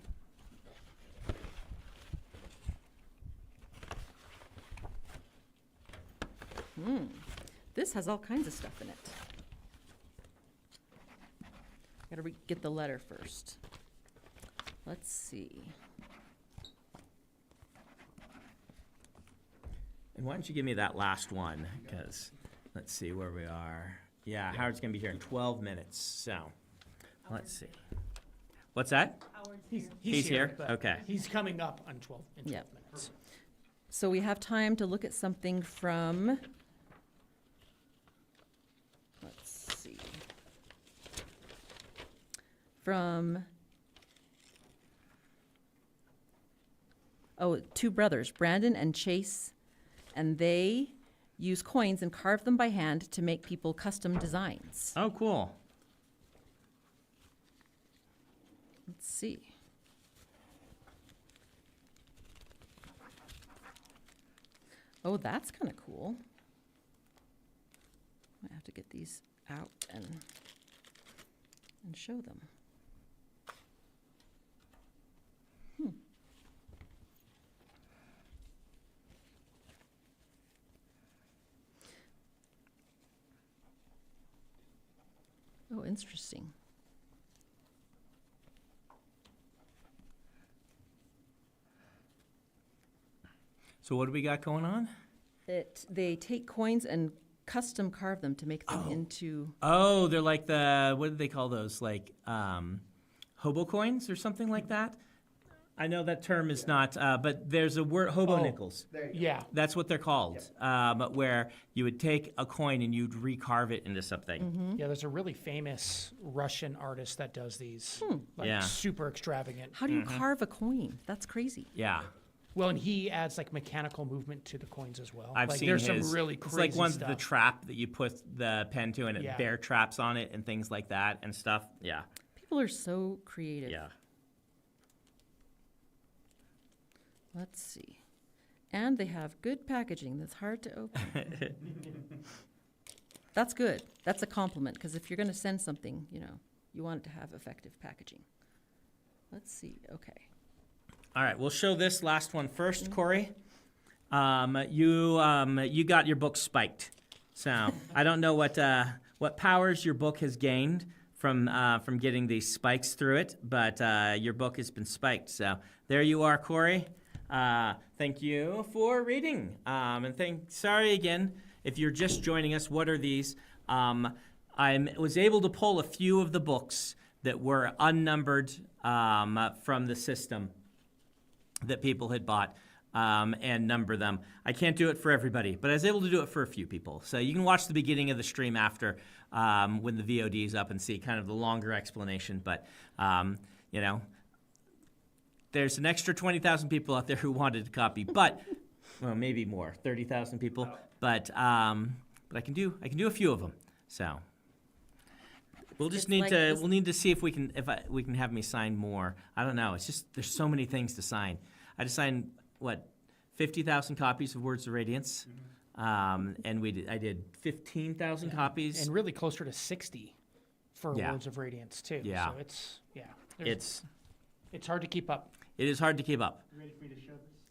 This has all kinds of stuff in it. Gotta get the letter first. Let's see. And why don't you give me that last one? Because let's see where we are. Yeah, Howard's going to be here in 12 minutes. So let's see. What's that? He's here? but Okay. He's coming up in 12 Yep. minutes. So we have time to look at something from, let's see, from, two brothers, Brandon and Chase, and they use coins and carve them by hand to make people custom designs. Oh, cool. Let's see. Oh, that's kind of cool. I have to get these out and show them. interesting. So what do we got going on? They take coins and custom carve them to make them into. Oh, they're like the, what do they call those? Like hobo coins or something like that? I know that term is not, but there's a word, hobo nickels. Yeah. That's what they're called, where you would take a coin and you'd recarve it into something. Yeah, there's a really famous Russian artist that does these, like Yeah. super extravagant. How do you carve a coin? That's crazy. Yeah. Well, and he adds like mechanical movement to the coins as well. I've like, seen there's his. some really It's crazy like one stuff. the trap that you put the pen to and it Yeah. bear traps on it and things like that and stuff. Yeah. People are so creative. Yeah. Let's see. And they have good packaging that's hard to open. That's good. That's a compliment, because if you're going to send something, you want it to have effective packaging. Let's see. Okay. All right, we'll show this last one first, Corey. You got your book spiked, so I don't know what powers your book has gained from getting these spikes through it, but your book has been spiked. So there you are, Corey. Thank you for reading, and sorry again if you're just joining us. What are these? I was able to pull a few of the books that were unnumbered from the system that people had bought and number them. I can't do it for everybody, but I was able to do it for a few people. So you can watch the beginning of the stream after when the VOD is up and see kind of the longer explanation. But, there's an extra 20,000 people out there who wanted a copy, but, well, maybe more, 30,000 people. But I can do a few of them. So we'll just need like to this- we'll need to see if we can have me sign more. I don't know. It's just there's so many things to sign. I just signed 50,000 copies of Words of Radiance, and I did 15,000 copies. and really closer to 60 for Yeah. Words of Radiance too. Yeah. So it's hard to keep up. It is hard to keep up.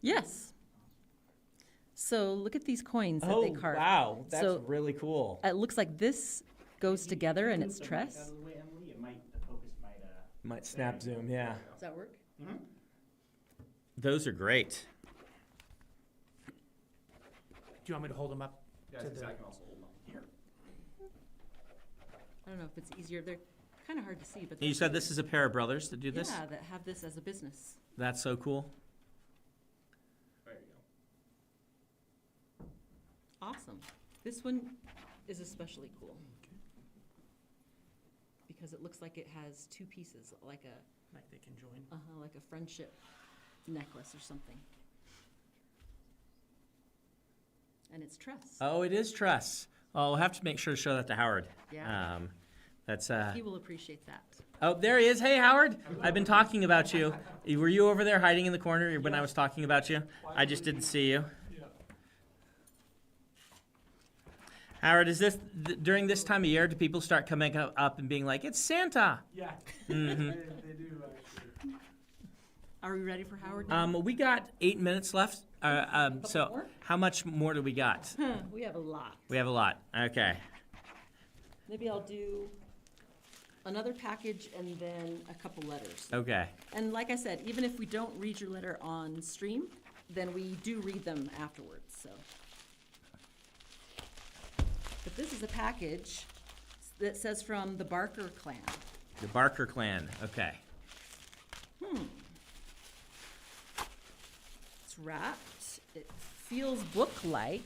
Yes. So look at these coins that they carved. wow, that's So- really cool. It looks like this goes together and it's tress. Might snap zoom, yeah. Does that work? Those are great. Do you want me to hold them up? Yeah, to I the- can also hold them up. I don't know if it's easier. They're kind of hard to see, but And you said this is a pair of brothers that do this? yeah, that have this as a business. That's so cool. There you go. Awesome. This one is especially cool because it looks like it has two pieces, like Like they can join. like a friendship necklace or something. And it's tress. Oh, it is truss. Oh, we'll have to make sure to show that to Howard. Yeah. That's He will appreciate that. Oh, there he is. Hey, Howard. I've been talking about you. Were you over there hiding in the corner when I was talking about you? I just didn't see you. Howard, is this during this time of year? Do people start coming up and being like, "It's Santa"? Yeah, Mm-hmm. they do actually. Are we ready for Howard now? We got 8 minutes left. So more? how much more do we got? We have a lot. We have a lot. Okay. Maybe I'll do another package and then a couple letters. Okay. And like I said, even if we don't read your letter on stream, then we do read them afterwards, so. But this is a package that says from the Barker clan. The Barker clan. Okay. It's wrapped. It feels book-like.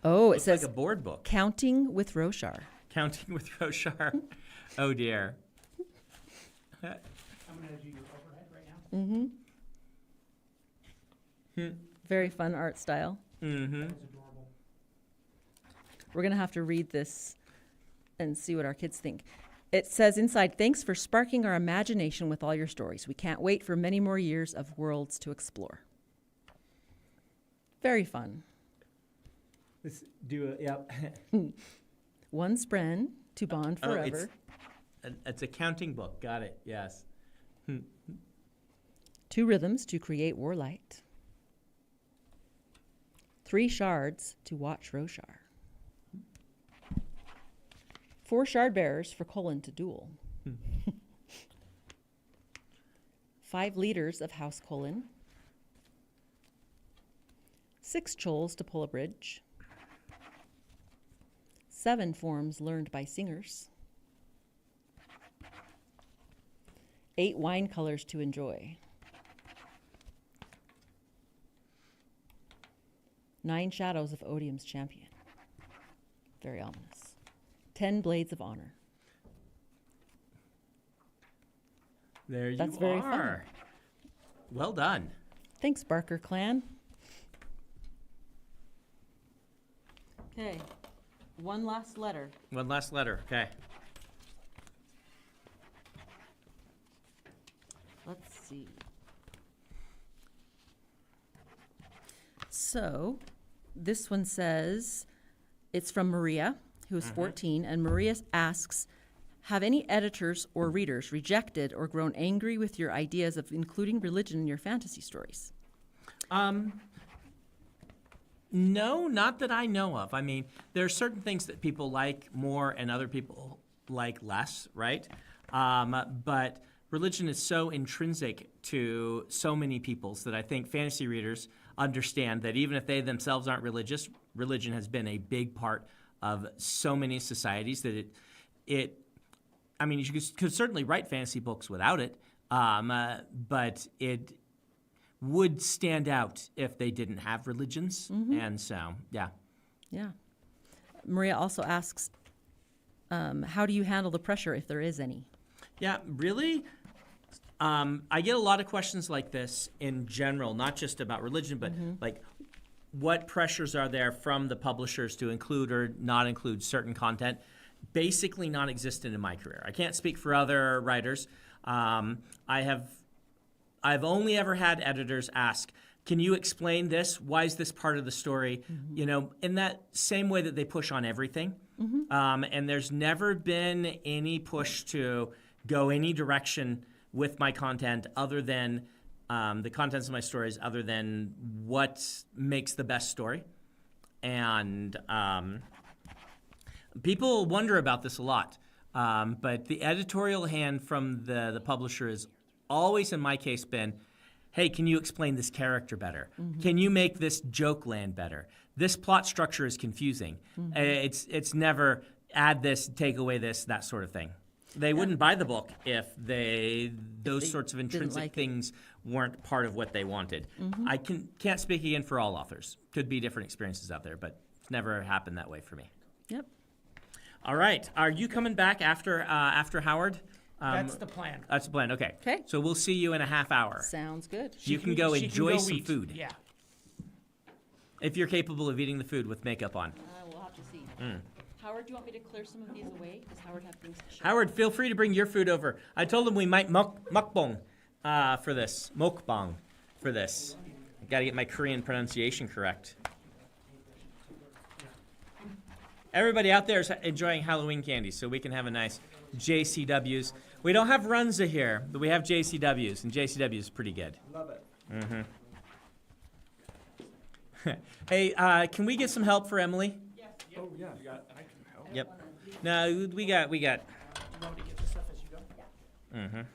Oh, it Looks says like a board book. Counting with Roshar. Counting with Roshar. Oh dear. I'm gonna do your overhead right now. Very fun art style. Mm-hmm. It's adorable. We're going to have to read this and see what our kids think. It says inside, thanks for sparking our imagination with all your stories. We can't wait for many more years of worlds to explore. Very fun. Let's do it. Yep. One spren to bond Oh, forever. it's a counting book. Got it. Yes. Two rhythms to create warlight. 3 shards to watch Roshar. 4 shard bearers for Colin to duel. 5 leaders of House Colin. 6 choles to pull a bridge. 7 forms learned by singers. 8 wine colors to enjoy. 9 shadows of Odium's champion. Very ominous. 10 blades of honor. There That's you very are. fun. Well done. Thanks, Barker clan. Okay, one last letter. One last letter. Okay. Let's see. So, this one says, it's from Maria, who is 14, and Maria asks, have any editors or readers rejected or grown angry with your ideas of including religion in your fantasy stories? No, not that I know of. I mean, there are certain things that people like more and other people like less, right? But religion is so intrinsic to so many peoples that I think fantasy readers understand that even if they themselves aren't religious, religion has been a big part of so many societies that I mean, you could certainly write fantasy books without it, but it would stand out if they didn't have religions. And so, yeah. Yeah. Maria also asks, how do you handle the pressure if there is any? Yeah, really? I get a lot of questions like this in general, not just about religion, but like what pressures are there from the publishers to include or not include certain content? Basically non-existent in my career. I can't speak for other writers. I've only ever had editors ask, can you explain this? Why is this part of the story? You know, in that same way that they push on everything. And there's never been any push to go any direction with my content other than the contents of my stories, other than what makes the best story. And people wonder about this a lot. But the editorial hand from the publisher has always, in my case, been, hey, can you explain this character better? Can you make this joke land better? This plot structure is confusing. It's never add this, take away this, that sort of thing. They wouldn't buy the book if those sorts of intrinsic like it. things weren't part of what they wanted. I can't speak again for all authors. Could be different experiences out there, but it's never happened that way for me. Yep. All right, are you coming back after Howard? That's the plan. That's the plan. Okay. 'Kay. So we'll see you in a half hour. Sounds good. You can go She enjoy some eat. food Yeah. if you're capable of eating the food with makeup on. We'll have to see. Howard, do you want me to clear some of these away? Does Howard have things to share? Howard, feel free to bring your food over. I told him we might mukbang for this. Mukbang for this. I got to get my Korean pronunciation correct. Everybody out there is enjoying Halloween candy, so we can have a nice JCWs. We don't have Runza here, but we have JCWs, and JCWs is pretty good. Love it. Hey, can we get some help for Emily? Oh, yeah. I can help. Yep. No, we got. You want me to get the stuff as you go?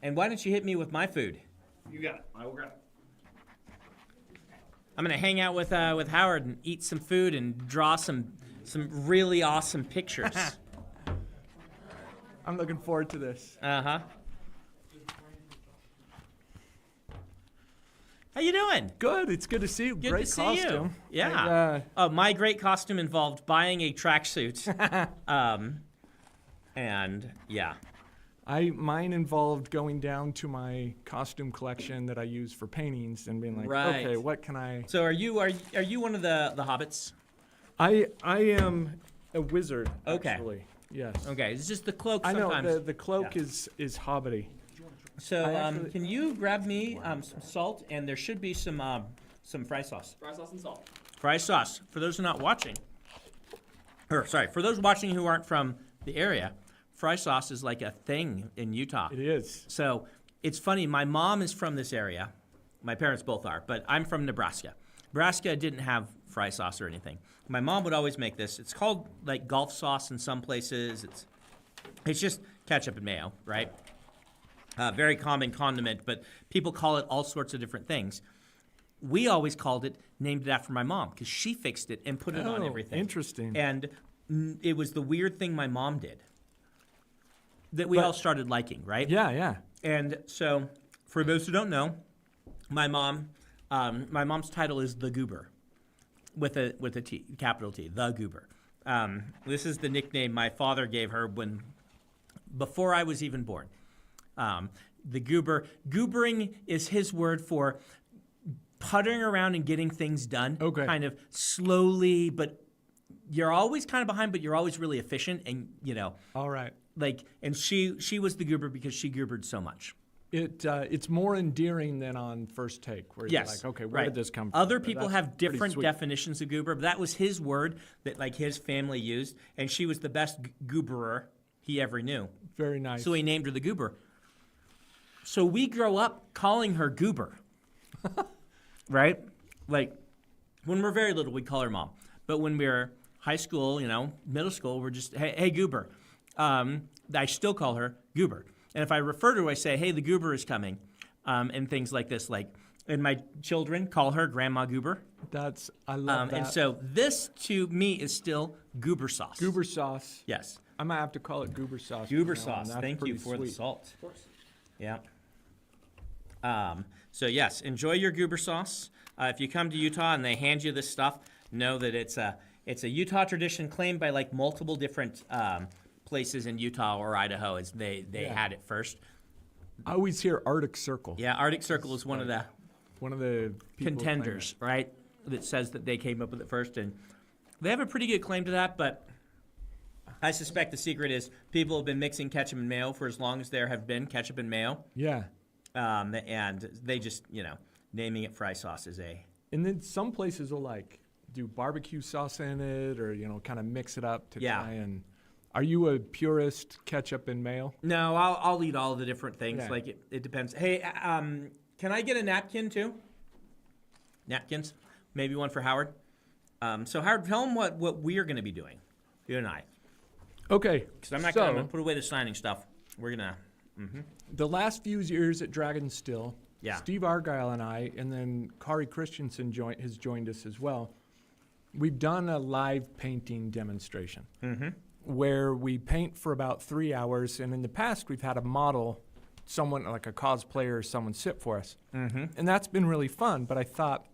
And why don't you hit me with my food? You got it. I will grab it. I'm gonna hang out with Howard and eat some food and draw some really awesome pictures. I'm looking forward to this. Uh-huh. How you doing? Good. It's good to see you. Good Great to see costume. you. Yeah. And, Oh, my great costume involved buying a tracksuit. And yeah. mine involved going down to my costume collection that I use for paintings and being like, Right. okay, what can I? So are you one of the hobbits? I am a wizard. Okay. Actually. Yes. Okay, it's just the cloak I know sometimes. the cloak Yeah. is hobbity. So I actually- can you grab me some salt, and there should be some fry sauce. Fry sauce and salt. Fry sauce. For those who are not watching, or sorry, for those watching who aren't from the area, fry sauce is like a thing in Utah. It is. So it's funny. My mom is from this area. My parents both are, but I'm from Nebraska. Nebraska didn't have fry sauce or anything. My mom would always make this. It's called like golf sauce in some places. It's just ketchup and mayo, right? Very common condiment, but people call it all sorts of different things. We always called it, named it after my mom, because she fixed it and put it on everything. Interesting. And it was the weird thing my mom did that we all started liking, right? Yeah, yeah. And so, for those who don't know, my mom's title is the Goober, with a T, capital T, the Goober. This is the nickname my father gave her before I was even born. The Goober. Goobering is his word for puttering around and getting things done. Okay. Kind of slowly, but you're always kind of behind, but you're always really efficient, and All right. and she was the Goober because she goobered so much. It's more endearing than on first take, where Yes. you're like, okay, where right. did this come from? Other But people that's have pretty different sweet. definitions of goober, but that was his word that his family used, and she was the best gooberer he ever knew. Very nice. So he named her the Goober. So we grow up calling her Goober. Right? Like, when we're very little, we call her Mom. But when we're high school, middle school, we're just, hey Goober. I still call her Goober. And if I refer to her, I say, hey, the Goober is coming, and things like this. And my children call her Grandma Goober. I love that. And so this, to me, is still Goober sauce. Goober sauce. Yes. I might have to call it goober sauce. Goober from now on. sauce. That's Thank you pretty for the sweet. salt. Of course. Yeah. So yes, enjoy your goober sauce. If you come to Utah and they hand you this stuff, know that it's a Utah tradition claimed by multiple different places in Utah or Idaho. As they had it first. I always hear Arctic Circle. Yeah, Arctic Circle is one of the One of the people contenders, right? That says that they came up with it first, and they have a pretty good claim to that. But I suspect the secret is people have been mixing ketchup and mayo for as long as there have been ketchup and mayo. Yeah. And they just, naming it fry sauce is a... And then some places will do barbecue sauce in it, or kind of mix it up to try and. Are you a purist ketchup and mayo? No, I'll eat all the different things. Yeah. It depends. Hey, can I get a napkin too? Napkins, maybe one for Howard. So Howard, tell him what we are going to be doing, you and I, Okay. because I'm not so, going to put away the signing stuff. We're gonna. The last few years at Dragon Still, Yeah. Steve Argyle and I, and then Kari Christensen has joined us as well. We've done a live painting demonstration where we paint for about 3 hours, and in the past we've had a model, someone like a cosplayer or someone sit for us, and that's been really fun. But I thought,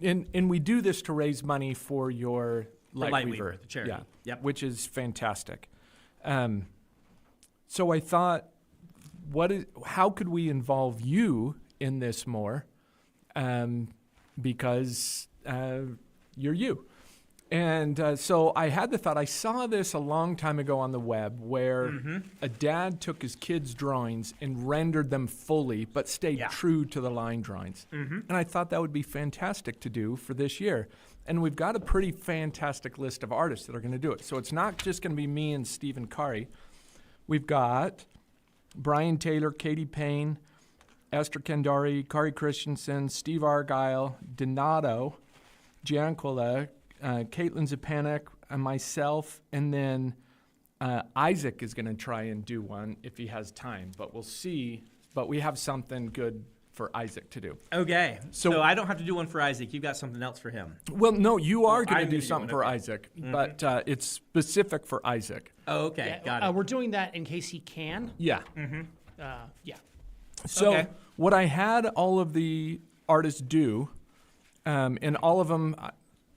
and we do this to raise money for your Lightweaver, the charity. yeah, Yep. which is fantastic. So I thought, how could we involve you in this more? Because you're you. And so I had the thought, I saw this a long time ago on the web where a dad took his kids' drawings and rendered them fully, but stayed true to the line drawings. And I thought that would be fantastic to do for this year. And we've got a pretty fantastic list of artists that are going to do it. So it's not just going to be me and Steve and Kari. We've got Brian Taylor, Katie Payne, Esther Kendari, Kari Christensen, Steve Argyle, Donato, Giancola, Caitlin Zapanik, and myself, and then Isaac is going to try and do one if he has time, but we'll see. But we have something good for Isaac to do. Okay. So- So I don't have to do one for Isaac. You've got something else for him. Well, no, you are I'm going to gonna do do something one, for okay. Isaac, but it's specific for Isaac. Oh, okay. Got it. We're doing that in case he can. Yeah. Yeah. So Okay. what I had all of the artists do, and all of them,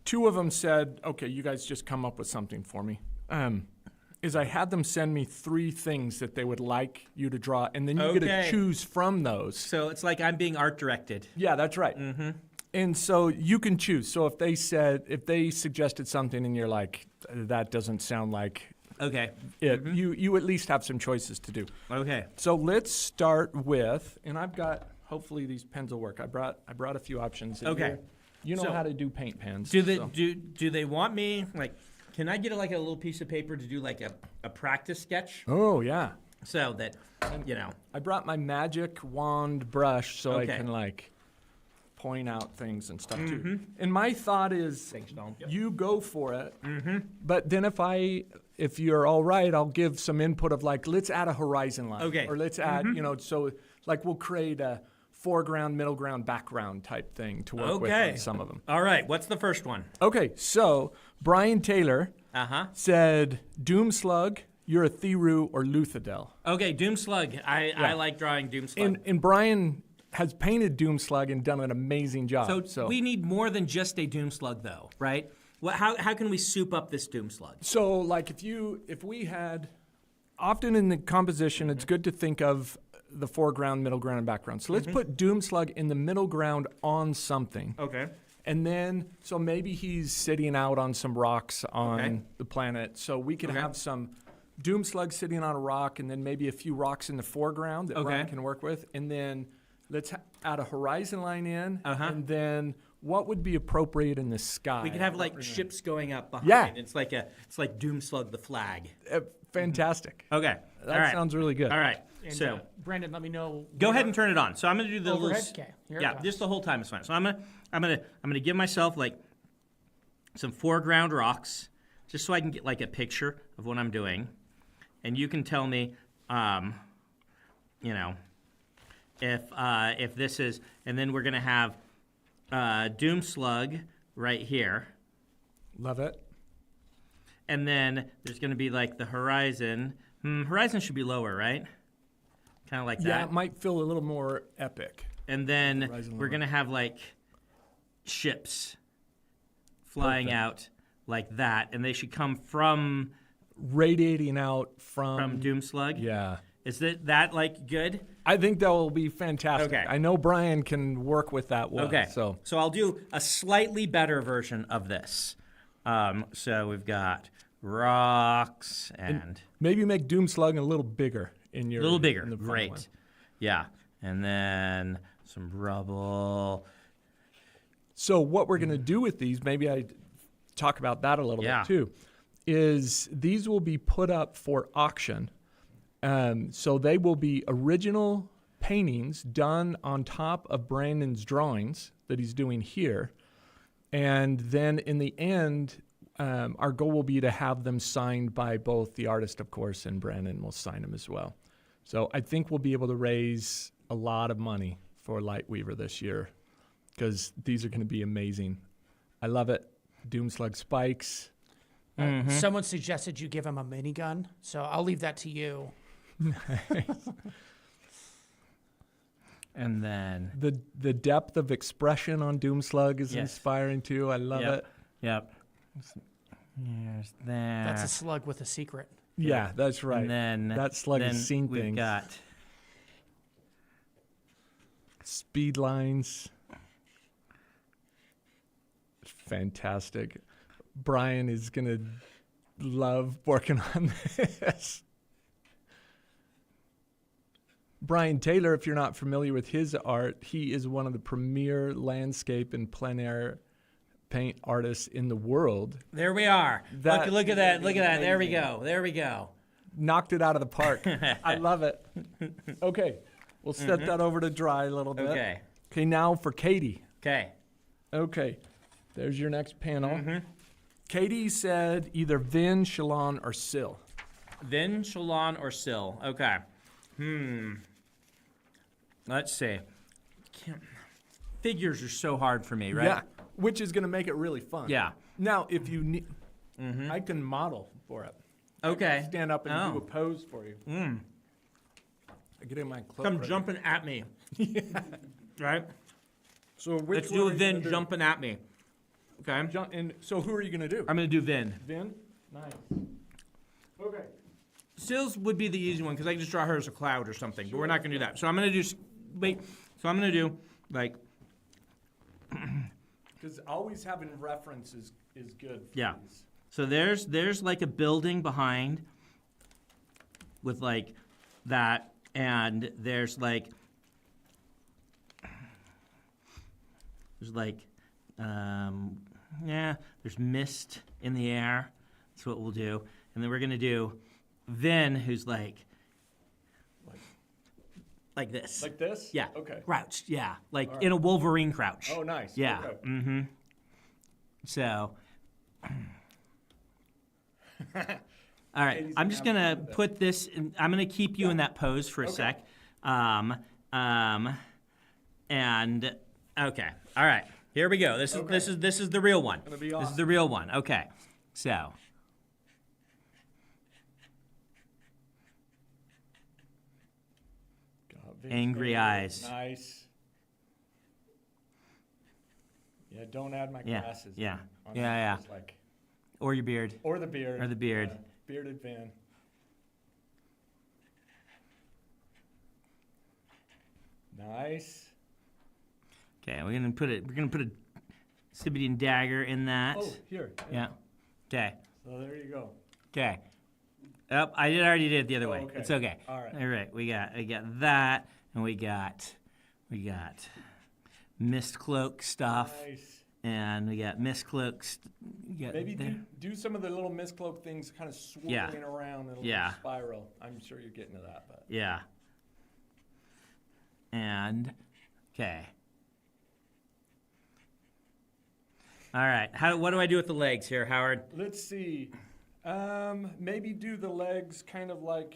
two of them said, okay, you guys just come up with something for me, is I had them send me 3 things that they would like you to draw, and then you get Okay. to choose from those. So it's like I'm being art directed. Yeah, that's right. And so you can choose. So if they suggested something and you're like, that doesn't sound like Okay. it, you at least have some choices to do. Okay. So let's start with, and I've got, hopefully these pens will work. I brought a few options. And Okay. You know So, how to do paint pens. Do they so- do they want me Can I get a little piece of paper to do a practice sketch Oh yeah. so that I brought my magic wand brush so Okay. I can point out things and stuff too. And my thought is, Thanks, Dom. you go for it. But then if you're all right, I'll give some input of like, let's add a horizon line. Okay. Or let's add, so like we'll create a foreground, middle ground, background type thing to work with Okay. on some of them. All right, what's the first one? Okay, so Brian Taylor said, Doomslug, you're a Thiru or Luthadel. Okay, Doomslug. I like drawing Doomslug. And Brian has painted Doomslug and done an amazing job. So we need more than just a Doomslug, though, right? How can we soup up this Doomslug? So like if we had, often in the composition, it's good to think of the foreground, middle ground, and background. So let's put Doomslug in the middle ground on something. Okay. And then, so maybe he's sitting out on some rocks on Okay. the planet. So we could have some Doomslug sitting on a rock and then maybe a few rocks in the foreground that Brian can work with. And then let's add a horizon line in. And then what would be appropriate in the sky? We could have like ships going up behind. Yeah. It's like Doomslug the flag. Fantastic. Okay. That All right. sounds really good. All right. And, So Brandon, let me know. go ahead and turn it on. So I'm gonna do the Overhead? little. Okay, here it Yeah, goes. just the whole time is fine. So I'm gonna give myself like some foreground rocks, just so I can get like a picture of what I'm doing, and you can tell me, if this is, and then we're gonna have Doomslug right here, Love it. and then there's gonna be like the horizon. Horizon should be lower, right? Kind of like Yeah, that. it might feel a little more epic. And then Horizon we're lower. going to have like ships flying out like that. And they should come from Radiating out from Doomslug. Yeah. Is that like good? I think that will be fantastic. Okay. I know Brian can work with that well. Okay. So I'll do a slightly better version of this. So we've got rocks and maybe make Doomslug a little bigger in your a little bigger. in the front Great. one. Yeah. And then some rubble. So what we're going to do with these, maybe I talk about that a little Yeah. bit too, is these will be put up for auction. So they will be original paintings done on top of Brandon's drawings that he's doing here. And then in the end, our goal will be to have them signed by both the artist, of course, and Brandon will sign them as well. So I think we'll be able to raise a lot of money for Lightweaver this year because these are going to be amazing. I love it. Doomslug spikes. Someone suggested you give him a minigun, so I'll leave that to you. And then The depth of expression on Doomslug is Yes. inspiring too. I love it. Yep. Here's that. That's a slug with a secret. Yeah, that's right. And then that slug then has seen we've things. got Speed lines. Fantastic. Brian is going to love working on this. Brian Taylor, if you're not familiar with his art, he is one of the premier landscape and plein air paint artists in the world. There we are. That Look at that. Look at that. There we amazing. go. There we go. Knocked it out of the park. I love it. Okay, we'll set that over to dry a little bit. Okay. Okay, now for Katie. Okay. Okay, there's your next panel. Katie said either Vin, Shalon, or Sil. Then Shalon or Sil. Okay. Let's see. Figures are so hard for me, right? Yeah, which is going to make it really fun. Yeah. Now, if you need, I can model for it. Okay. Stand up and Oh. do a pose for you. I get in my cloak. Come ready. jumping at me. Right? So which Let's one do are you Vin gonna do? jumping at me. Okay. And so who are you going to do? I'm going to do Vin. Vin? Nice. Okay. Sil's would be the easy one because I can just draw her as a cloud or something, but we're not going to do that. So I'm going to do, wait, so I'm going to do like, Because always having reference is good. For Yeah. these. so there's like a building behind with like that, and there's like, there's mist in the air. That's what we'll do. And then we're going to do Vin, who's like like this. Like this? Yeah. Okay. Crouched. Yeah. Like in a Wolverine crouch. Oh, nice. Yeah. Okay. Mm-hmm. So. All right. Katie's I'm gonna just have gonna fun with it. put this. I'm gonna keep you in that pose for a Okay. sec. And okay. All right. Here we go. This is the real one. Gonna be This is awesome. the real one. Okay. So. Angry eyes. Nice. Yeah, don't add my Yeah, glasses. yeah, on yeah, that. yeah. It's like, Or your beard. or the beard. Or the beard. Bearded Van. Nice. Okay. We're gonna put a Sibidian dagger in that. Oh, here. Yeah. Okay. So there you go. Okay. Oh, already did it the other way. okay. It's okay. All right. All right. We got that, and we got mist cloak stuff, Nice. and we got mist cloaks. Maybe do some of the little miscloak things kind of swirling Yeah. around in a Yeah. little spiral. I'm sure you're getting to that, but Yeah. And okay. All right. What do I do with the legs here, Howard? let's see. Maybe do the legs kind of like,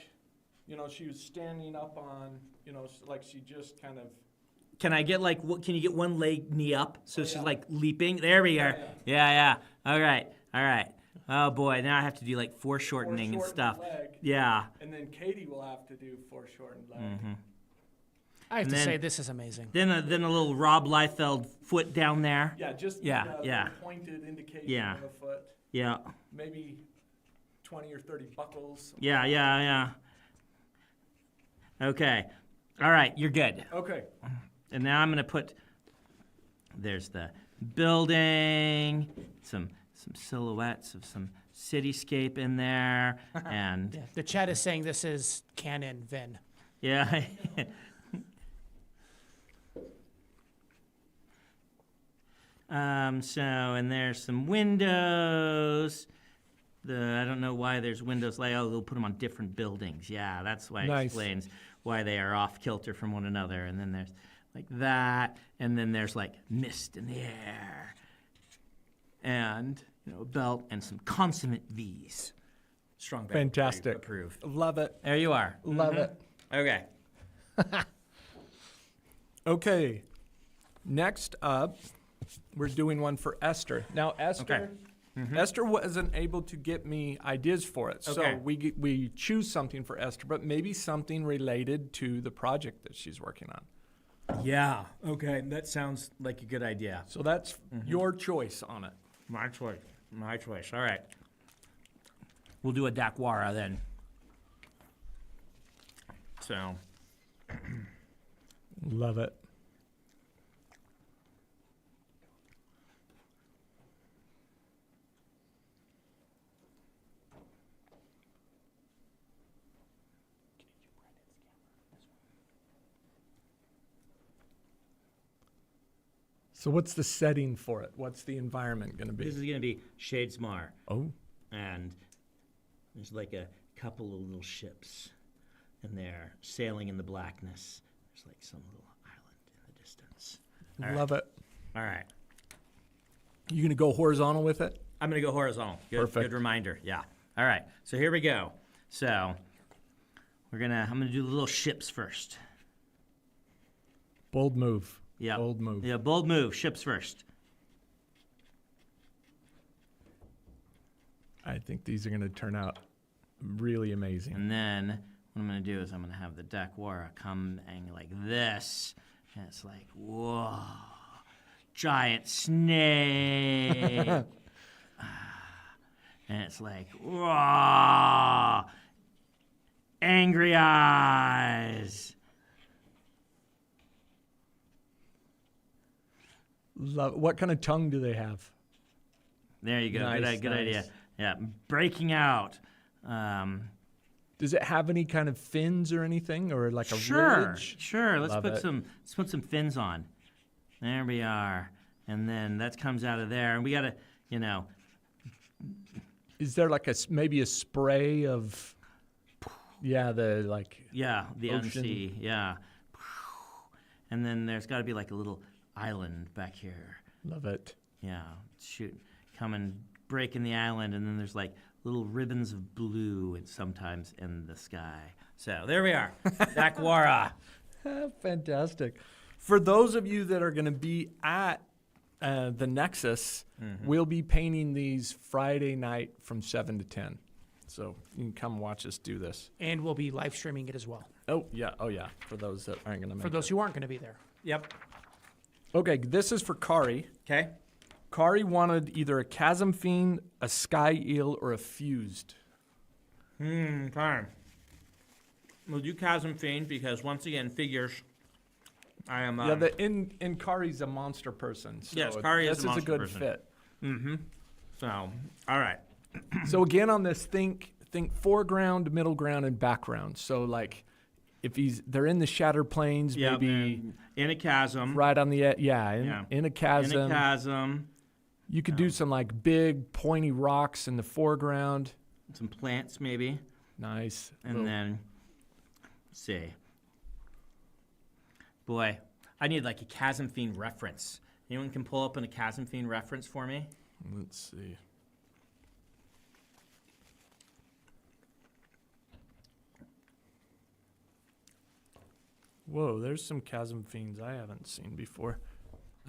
she was standing up on, like she just kind of. Can I get can you get one leg knee up so she's yeah. like leaping? There we are. Yeah. All right. Oh boy, now I have to do like foreshortening and stuff. Leg, Yeah. and then Katie will have to do foreshortened leg. I have And to then- say, this is amazing. Then a little Rob Liefeld foot down there. Yeah, just Yeah, the yeah. pointed indication Yeah. of a foot. Yeah. Maybe 20 or 30 buckles. Yeah. Okay. All right, you're good. Okay. And now I'm gonna put. There's the building, some silhouettes of some cityscape in there, and Yeah. The chat is saying this is canon, Vin. yeah. And there's some windows. I don't know why there's windows. They'll put them on different buildings. Yeah, that's why it Nice. explains why they are off kilter from one another. And then there's like that, and then there's like mist in the air, and a belt and some consummate V's. Strong belt. Fantastic. Approved. Love it. There you are. Love it. Okay. Okay. Next up, we're doing one for Esther. Now, Esther. Esther wasn't able to get me ideas for it, Okay. so we choose something for Esther, but maybe something related to the project that she's working on. Yeah. Okay. That sounds like a good idea. So that's your choice on it. My choice. All right. We'll do a Dakwara then. So. Love it. So what's the setting for it? What's the environment going to This is be? going to be Shadesmar. Oh, And there's like a couple of little ships. And they're sailing in the blackness. There's like some little island in the distance. All right. love it. All right. You going to go horizontal with it? I'm going to go horizontal. Perfect. Good reminder. Yeah. All right. So here we go. So I'm going to do the little ships first. Bold move. Yeah. Bold move. Yeah, bold move. Ships first. I think these are going to turn out really amazing. And then what I'm going to do is I'm going to have the Dakwara come and like this. And it's like, whoa, giant snake. And it's like, whoa, angry eyes. What kind of tongue do they have? There you go. Nice, Good nice. idea. Yeah, breaking out. Does it have any kind of fins or anything, or like a Sure, ridge? sure. Let's Love put it. some fins on. There we are. And then that comes out of there, and we gotta, Is there like maybe a spray of? Yeah, the yeah, the Ocean. unsea, yeah. and then there's got to be like a little island back here. Love it. Yeah, coming, breaking the island, and then there's like little ribbons of blue and sometimes in the sky. So there we are, Dakwara. Fantastic. For those of you that are going to be at the Nexus, we'll be painting these Friday night from 7 to 10. So you can come watch us do this. And we'll be live streaming it as well, Oh, yeah. For those that aren't going to make for those who aren't going to be there. Yep. Okay, this is for Kari. Okay. Kari wanted either a chasm fiend, a sky eel, or a fused. Fine. We'll do Chasm Fiend because, once again, figures. I am. Yeah, in Kari's a monster person. So Yes, Kari is a this monster is a good person. fit. So, all right. So again, on this, think foreground, middle ground, and background. So like, if they're in the Shattered Plains, Yeah, maybe in a chasm. right on the in a chasm. In a chasm. You could do some like big pointy rocks in the foreground. Some plants, maybe. Nice. And then, let's see. Boy, I need like a Chasm Fiend reference. Anyone can pull up a Chasm Fiend reference for me? Let's see. Whoa, there's some chasm fiends I haven't seen before.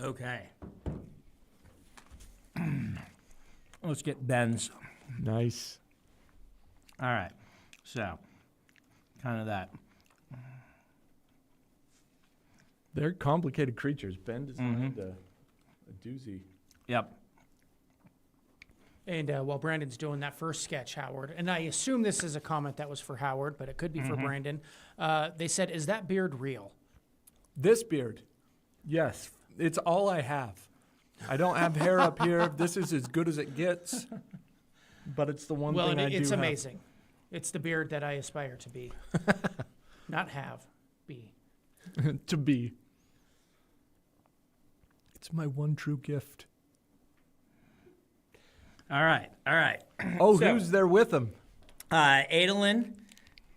Okay. Let's get Ben's. Nice. All right. So, kind of that. They're complicated creatures. Ben designed a doozy. Yep. And while Brandon's doing that first sketch, Howard, and I assume this is a comment that was for Howard, but it could be for Brandon. They said, "Is that beard real?" This beard, yes, it's all I have. I don't have hair up here. This is as good as it gets, but it's the one Well, thing I do it's have. amazing. It's the beard that I aspire to be, not have, be. To be. It's my one true gift. All right. All right. Oh, So- who's there with him? Adolin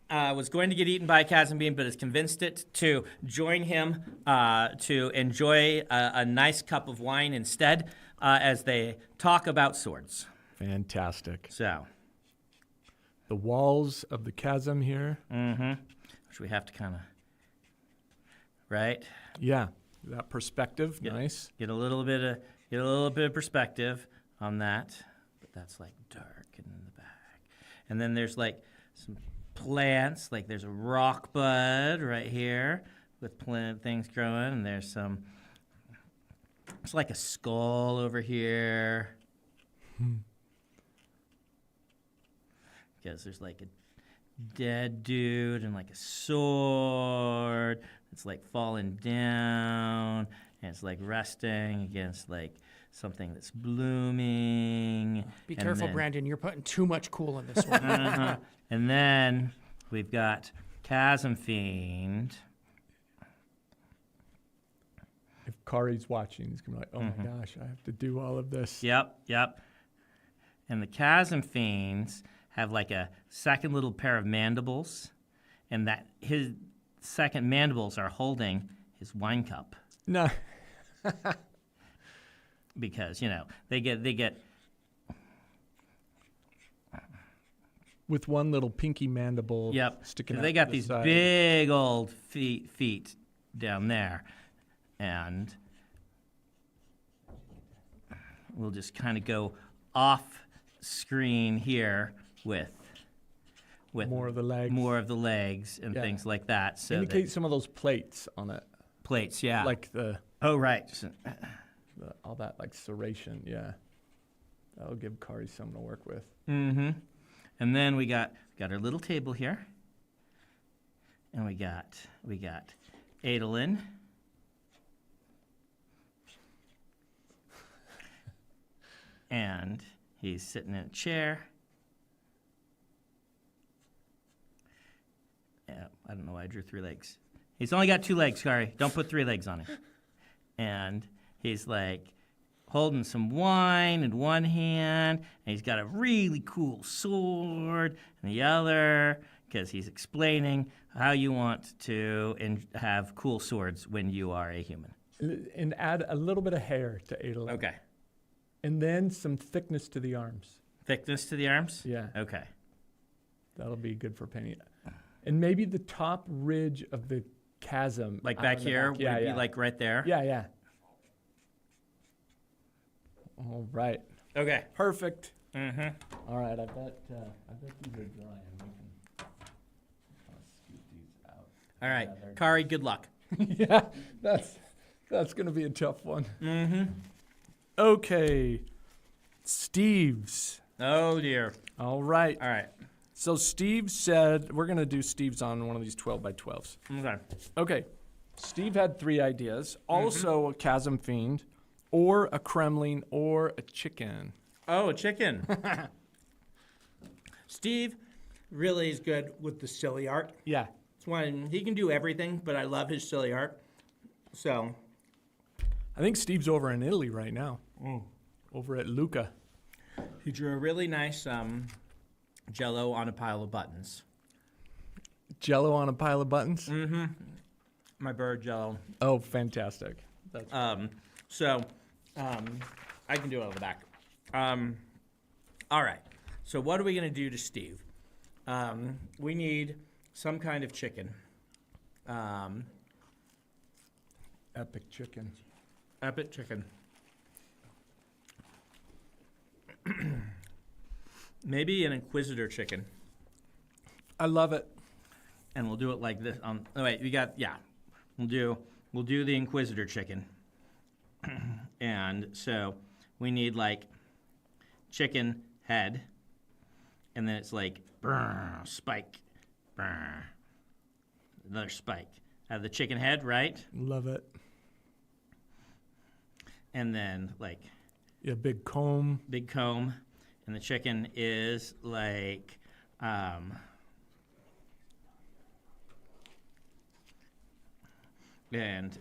was going to get eaten by a chasm beam, but is convinced it to join him to enjoy a nice cup of wine instead as they talk about swords. Fantastic. So, The walls of the chasm here. which we have to kind of, right? Yeah, that perspective, Yeah. nice. Get a little bit of perspective on that, but that's like dark in the back. And then there's like some plants, like there's a rock bud right here with plant things growing, and there's some. It's like a skull over here. Because there's like a dead dude and like a sword. It's like falling down, and it's like resting against like something that's blooming. Be And careful, then- Brandon. You're putting too much cool in this one. And then we've got Chasm Fiend. If Kari's watching, he's going to be like, oh my gosh, I have to do all of this. Yep. And the Chasm Fiends have like a second little pair of mandibles, and that his second mandibles are holding his wine cup No. because they get With one little pinky mandible yep. sticking 'cause out they got the these side. big old feet down there, and we'll just kind of go off screen here with More of the legs. and Yeah. things like that. So Indicate some of those plates on it. plates, yeah. Like the right. all that like serration, yeah. That'll give Kari something to work with. Mm-hmm. And then we got our little table here, and we got Adolin. And he's sitting in a chair. Yeah, I don't know why I drew 3 legs. He's only got 2 legs, Kari. Don't put 3 legs on him. And he's like holding some wine in one hand, and he's got a really cool sword in the other. because he's explaining how you want to have cool swords when you are a human. And add a little bit of hair to Adolin. Okay. And then some thickness to the arms. Thickness to the arms? Yeah. Okay. That'll be good for painting. And maybe the top ridge of the chasm. Like out back in the here? back. Yeah, would it yeah. be like right there? Yeah. All right. Okay. Perfect. Mm-hmm. All right. I bet these are drying. We can scoot these out. All right. Yeah, they're- Kari, good luck. Yeah, that's gonna be a tough one. Mm-hmm. Okay, Steve's. Oh, dear. All right. All right. So Steve said we're gonna do Steve's on one of these 12x12s. Okay. Okay. Steve had 3 ideas. Also a chasm fiend, or a Kremlin, or a chicken. Oh, a chicken. Steve really is good with the silly art. Yeah. It's one he can do everything, but I love his silly art. So I think Steve's over in Italy right now. Over at Luca. he drew a really nice Jello on a pile of buttons. Jello on a pile of buttons. My bird Jello. Oh, fantastic. That's So I can do it on the back. All right. So what are we gonna do to Steve? We need some kind of chicken. epic chicken. Epic chicken. Maybe an Inquisitor chicken. I love it. And we'll do it like this. Oh wait, We'll do the Inquisitor chicken. And so we need like chicken head, and then it's like spike, another spike. Have the chicken head, right? Love it. And then like Yeah, big comb. big comb, and the chicken is like and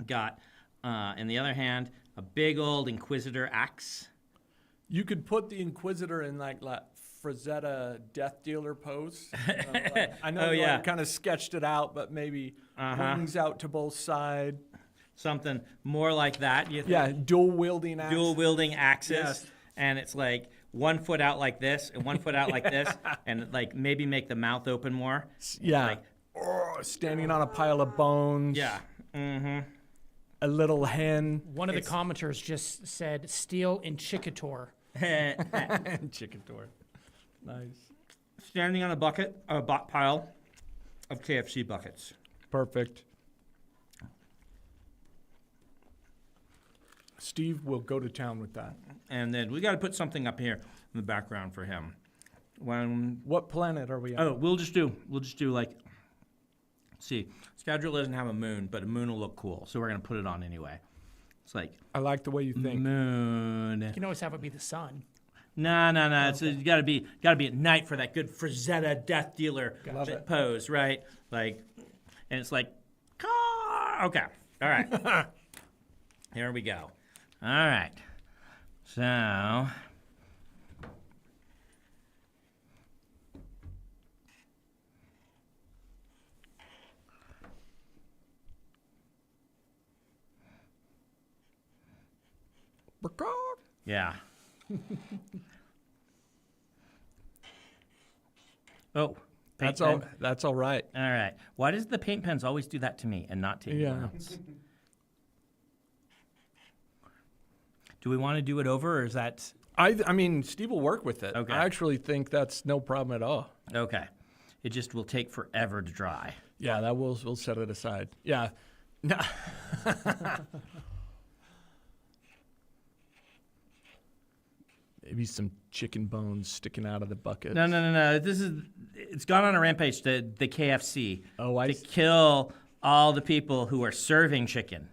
got in the other hand a big old Inquisitor axe. You could put the Inquisitor in like Frazetta Death Dealer pose. I know Oh, you yeah. kind of sketched it out, but maybe wings out to both sides. Something more like that. You think? Yeah, dual wielding axe. Dual wielding axes. Yes. And it's like 1 foot out like this and 1 foot out like this, and like maybe make the mouth open more. Yeah. Like, Standing on a pile of bones. yeah. Mm-hmm. A little hen. One of the commenters just said steel in Chicator. Chicken door. Nice. Standing on a pile of KFC buckets. Perfect. Steve will go to town with that. And then we got to put something up here in the background for him. When What planet are we on? we'll just do like. See, Schedule doesn't have a moon, but a moon will look cool, so we're gonna put it on anyway. It's like I like the way you think. moon. You can always have it be the sun. No. It's gotta be at night for that good Frazetta Death Dealer Love it. pose, right? Like, and it's like, car. Okay, all right. Here we go. All right. So. Yeah. Oh, That's paint all. pen. That's all right. All right. Why does the paint pens always do that to me and not to anyone Yeah. else? Do we want to do it over, or is that I mean, Steve will work with it. Okay. I actually think that's no problem at all. okay? It just will take forever to dry. Yeah, that we'll set it aside. Yeah. No. Maybe some chicken bones sticking out of the bucket. No. It's gone on a rampage to the KFC Oh, I to s- kill all the people who are serving chicken.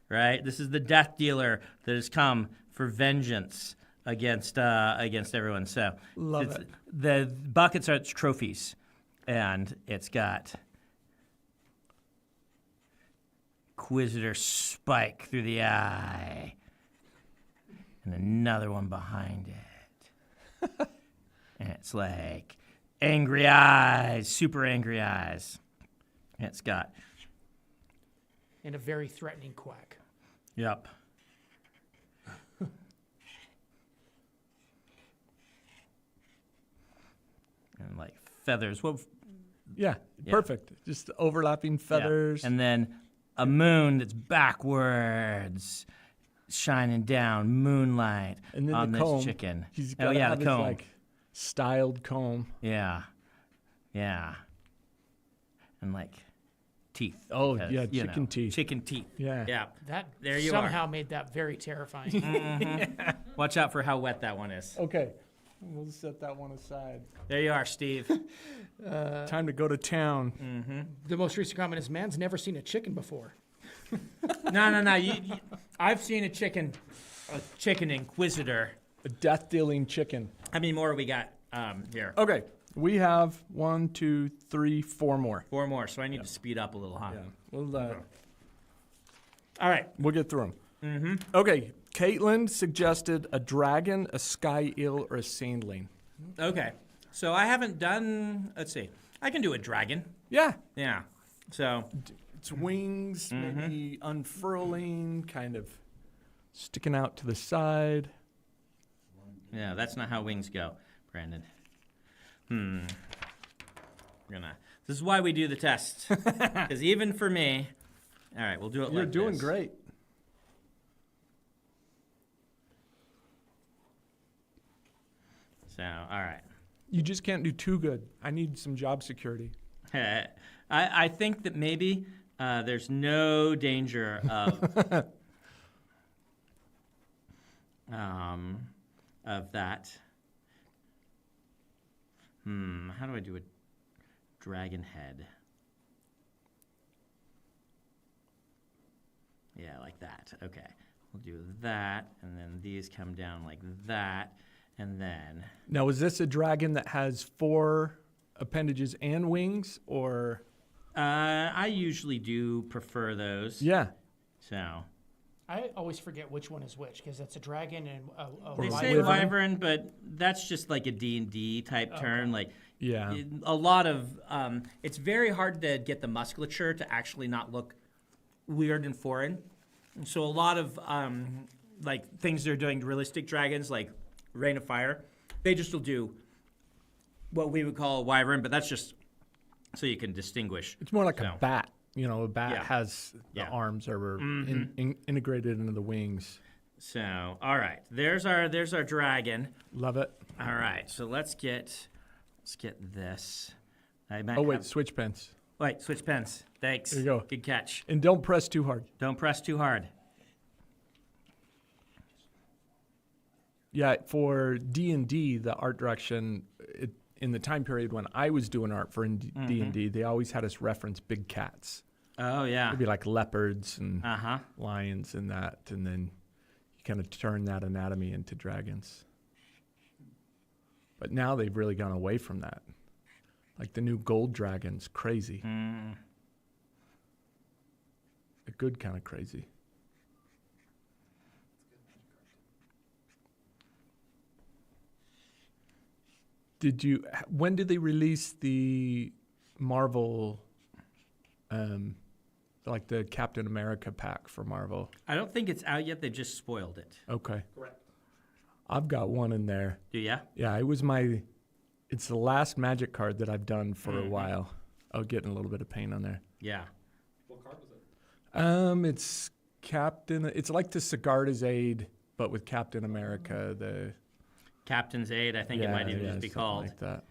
Right? This is the death dealer that has come for vengeance against everyone. So Love it's- it. The buckets are its trophies, and it's got Inquisitor spike through the eye, and another one behind it, and it's like angry eyes, super angry eyes. It's got. And a very threatening quack. Yep. And like feathers. What? Yeah, Yeah. perfect. Just overlapping feathers. Yeah. And then a moon that's backwards, shining down, moonlight And then on the this comb. chicken. He's Oh got yeah, have the his, comb. like styled comb. Yeah. And like teeth. Oh, because, yeah, you chicken know, teeth. Chicken teeth. Yeah. Yeah. That There you somehow made that very terrifying. Watch out for how wet that one is. Okay, we'll set that one aside. There you are, Steve. Time to go to town. The most recent comment is, man's never seen a chicken before. No. I've seen a chicken inquisitor. A death-dealing chicken. How many more we got here? Okay, we have 1, 2, 3, 4 more. 4 more, so I need to speed up a little, huh? Yeah, we'll All right. get through them. Okay, Caitlin suggested a dragon, a sky eel, or a sandling. Okay. So I haven't done, let's see. I can do a dragon. Yeah, Yeah. So, its wings maybe unfurling, kind of sticking out to the side. yeah, that's not how wings go, Brandon. This is why we do the test. Because even for me, all right, we'll do it You're like doing this. great. So, all right. You just can't do too good. I need some job security. I think that maybe there's no danger of that. How do I do a dragon head? Yeah, like that. Okay. We'll do that, and then these come down like that, and then... Now, is this a dragon that has 4 appendages and wings, or? I usually do prefer those. Yeah. So... I always forget which one is which because it's a dragon and a They Or say wyvern. wyvern, but that's just like a D&D type term. Like Yeah. a lot of it's very hard to get the musculature to actually not look weird and foreign. And so a lot of like things they're doing realistic dragons like Rain of Fire, they just will do what we would call a wyvern, but that's just so you can distinguish. It's more like So. a bat. You know, a bat Yeah. has the Yeah. arms are integrated into the wings. So all right, there's our dragon. Love it. All right, so let's get this. I might Oh, wait, have- switch pens. Wait, switch pens. Thanks. There you go. Good catch. And don't press too hard. Don't press too hard. Yeah, for D&D, the art direction, in the time period when I was doing art for D&D, they always had us reference big cats. Oh yeah. It'd be like leopards and Uh-huh. lions and that, and then you kind of turn that anatomy into dragons. But now they've really gone away from that. Like the new gold dragon's crazy. A good kind of crazy. When did they release the Marvel, like the Captain America pack for Marvel? I don't think it's out yet. They just spoiled it. Okay. Correct. I've got one in there. Do ya? Yeah, it's the last Magic card that I've done for a while. I'll get in a little bit of paint on there. Yeah. What card was it? It's it's like the Sigarda's Aid, but with Captain America, the... Captain's Aid. I think it might even just be something called. like that.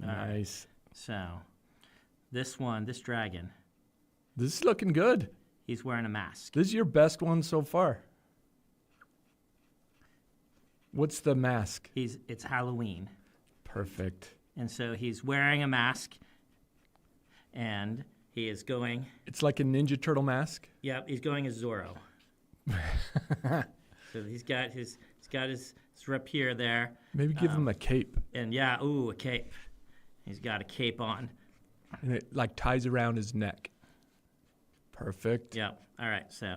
All right. Nice. So, this dragon, This is looking good. he's wearing a mask. This is your best one so far. What's the mask? It's Halloween, Perfect. and so he's wearing a mask, and he is going. It's like a Ninja Turtle mask. Yep, he's going as Zorro. So he's got his rapier there, Maybe give him a cape. and yeah, ooh, a cape. He's got a cape on. And it like ties around his neck. Perfect. Yep. All right. So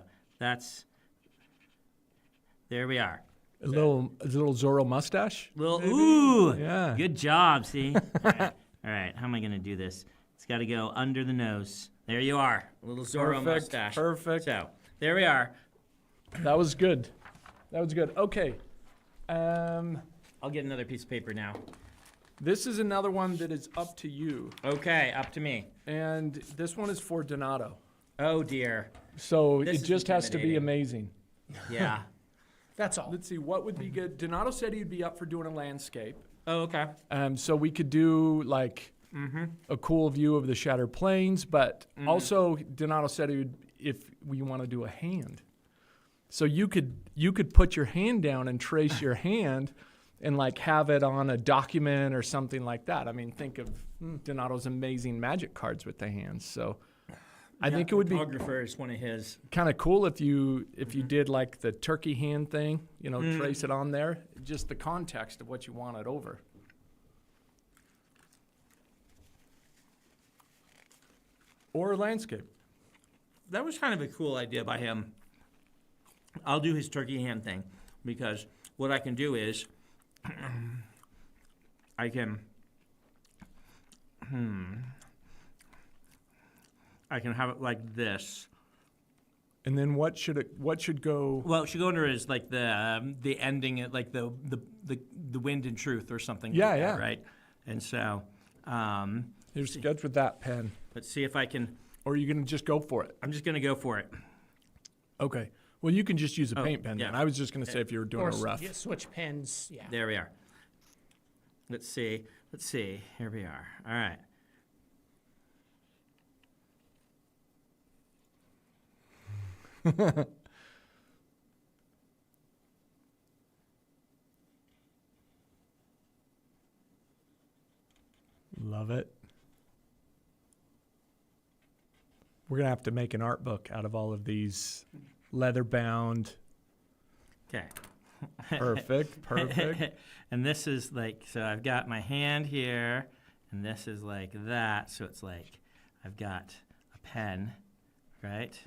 there we are. A little Zorro mustache. Ooh, Yeah. good job. See. All right, how am I gonna do this? It's got to go under the nose. There you are, a little Zorro mustache. Perfect. So there we are. That was good. That was good. Okay. I'll get another piece of paper now. This is another one that is up to you. Okay, up to me. And this one is for Donato. Oh dear. So This it is just has to be intimidating. amazing. Yeah. That's all. Let's see, what would be good? Donato said he'd be up for doing a landscape. Oh, okay. So we could do like a cool view of the Shattered Plains, but also Donato said he would, if we want to do a hand. So you could put your hand down and trace your hand and like have it on a document or something like that. I mean, think of Donato's amazing magic cards with the hands. So I think it would be Photographer is one of his. kind of cool if you did like the turkey hand thing, trace it on there, just the context of what you want it over. Or a landscape. That was kind of a cool idea by him. I'll do his turkey hand thing because what I can do is I can have it like this. And then what should go? Well, it should go under as like the ending, like the wind and truth or something. Yeah, like that, yeah. Right. And so, Here's sketch with that pen. let's see if I can. Or are you gonna just go for it? I'm just gonna go for it. Okay. Well, you can just use a paint pen then. yeah. I was just gonna say if you were doing a rough. Switch pens. Yeah. There we are. Let's see. Here we are. All right. Love it. We're gonna have to make an art book out of all of these leather bound. Okay. Perfect. And this is like, so I've got my hand here, and this is like that. So it's like I've got a pen, right?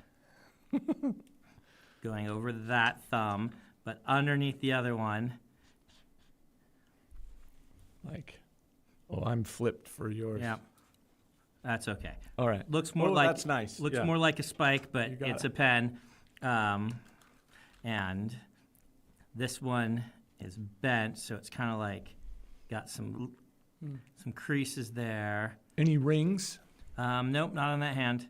Going over that thumb, but underneath the other one. Like, oh, I'm flipped for yours. Yeah. That's okay. All right. Looks more Oh, like that's nice. Looks Yeah. more like a spike, but You got it's it. a pen. And this one is bent, so it's kind of like got some creases there. Any rings? Nope, not on that hand.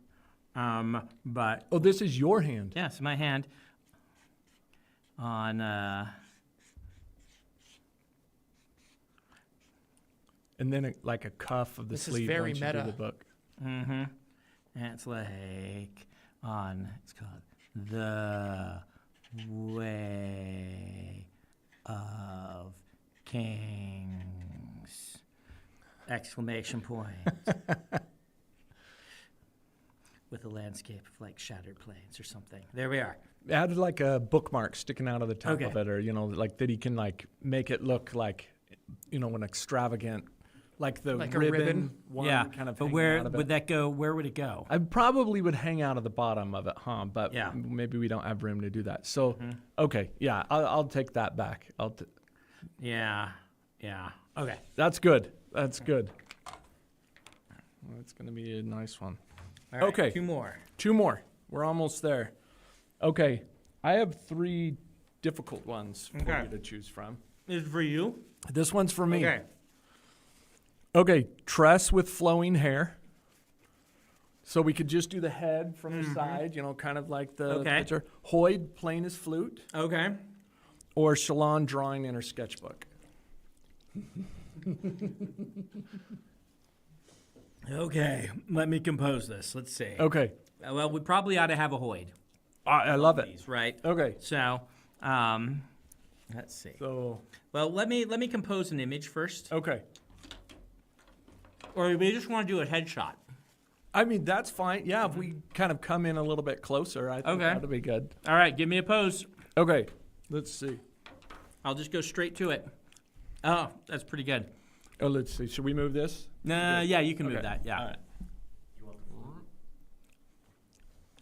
But Oh, this is your hand. yeah, it's my hand on. And then like a cuff of the This is sleeve very once you do meta. the book. And it's like on. It's called The Way of Kings! Exclamation point. With a landscape of like Shattered Plains or something. There we are. Add like a bookmark sticking out of the top Okay. of it, or like that he can like make it look like, an extravagant, like the Like a ribbon, ribbon? one Yeah, kind of. but hanging where out of would it. that go? Where would it go? I probably would hang out of the bottom of it, huh? But Yeah. maybe we don't have room to do that. So, okay, yeah, I'll take that back. Yeah. Okay. That's good. That's good. Well, it's going to be a nice one. All right, Okay. 2 more. 2 more. We're almost there. Okay, I have 3 difficult ones for Okay. you to choose from. This is for you. This one's for me. Okay. Okay, tress with flowing hair. So we could just do the head from the side, kind of like the Okay. picture. Hoyd plain as flute, Okay. or Shalon drawing in her sketchbook. Okay. Let me compose this. Let's see. Okay, Well, we probably ought to have a Hoyd. I love it. These, right? Okay, So, let's see. so Well, let me compose an image first, okay. or we just want to do a headshot. I mean that's fine. Yeah, if we kind of come in a little bit closer, I think Okay. that'll be good. All right, give me a pose. Okay, let's see. I'll just go straight to it. Oh, that's pretty good. Oh, let's see. Should we move this? Nah, yeah, you can move Okay. that. Yeah. All right.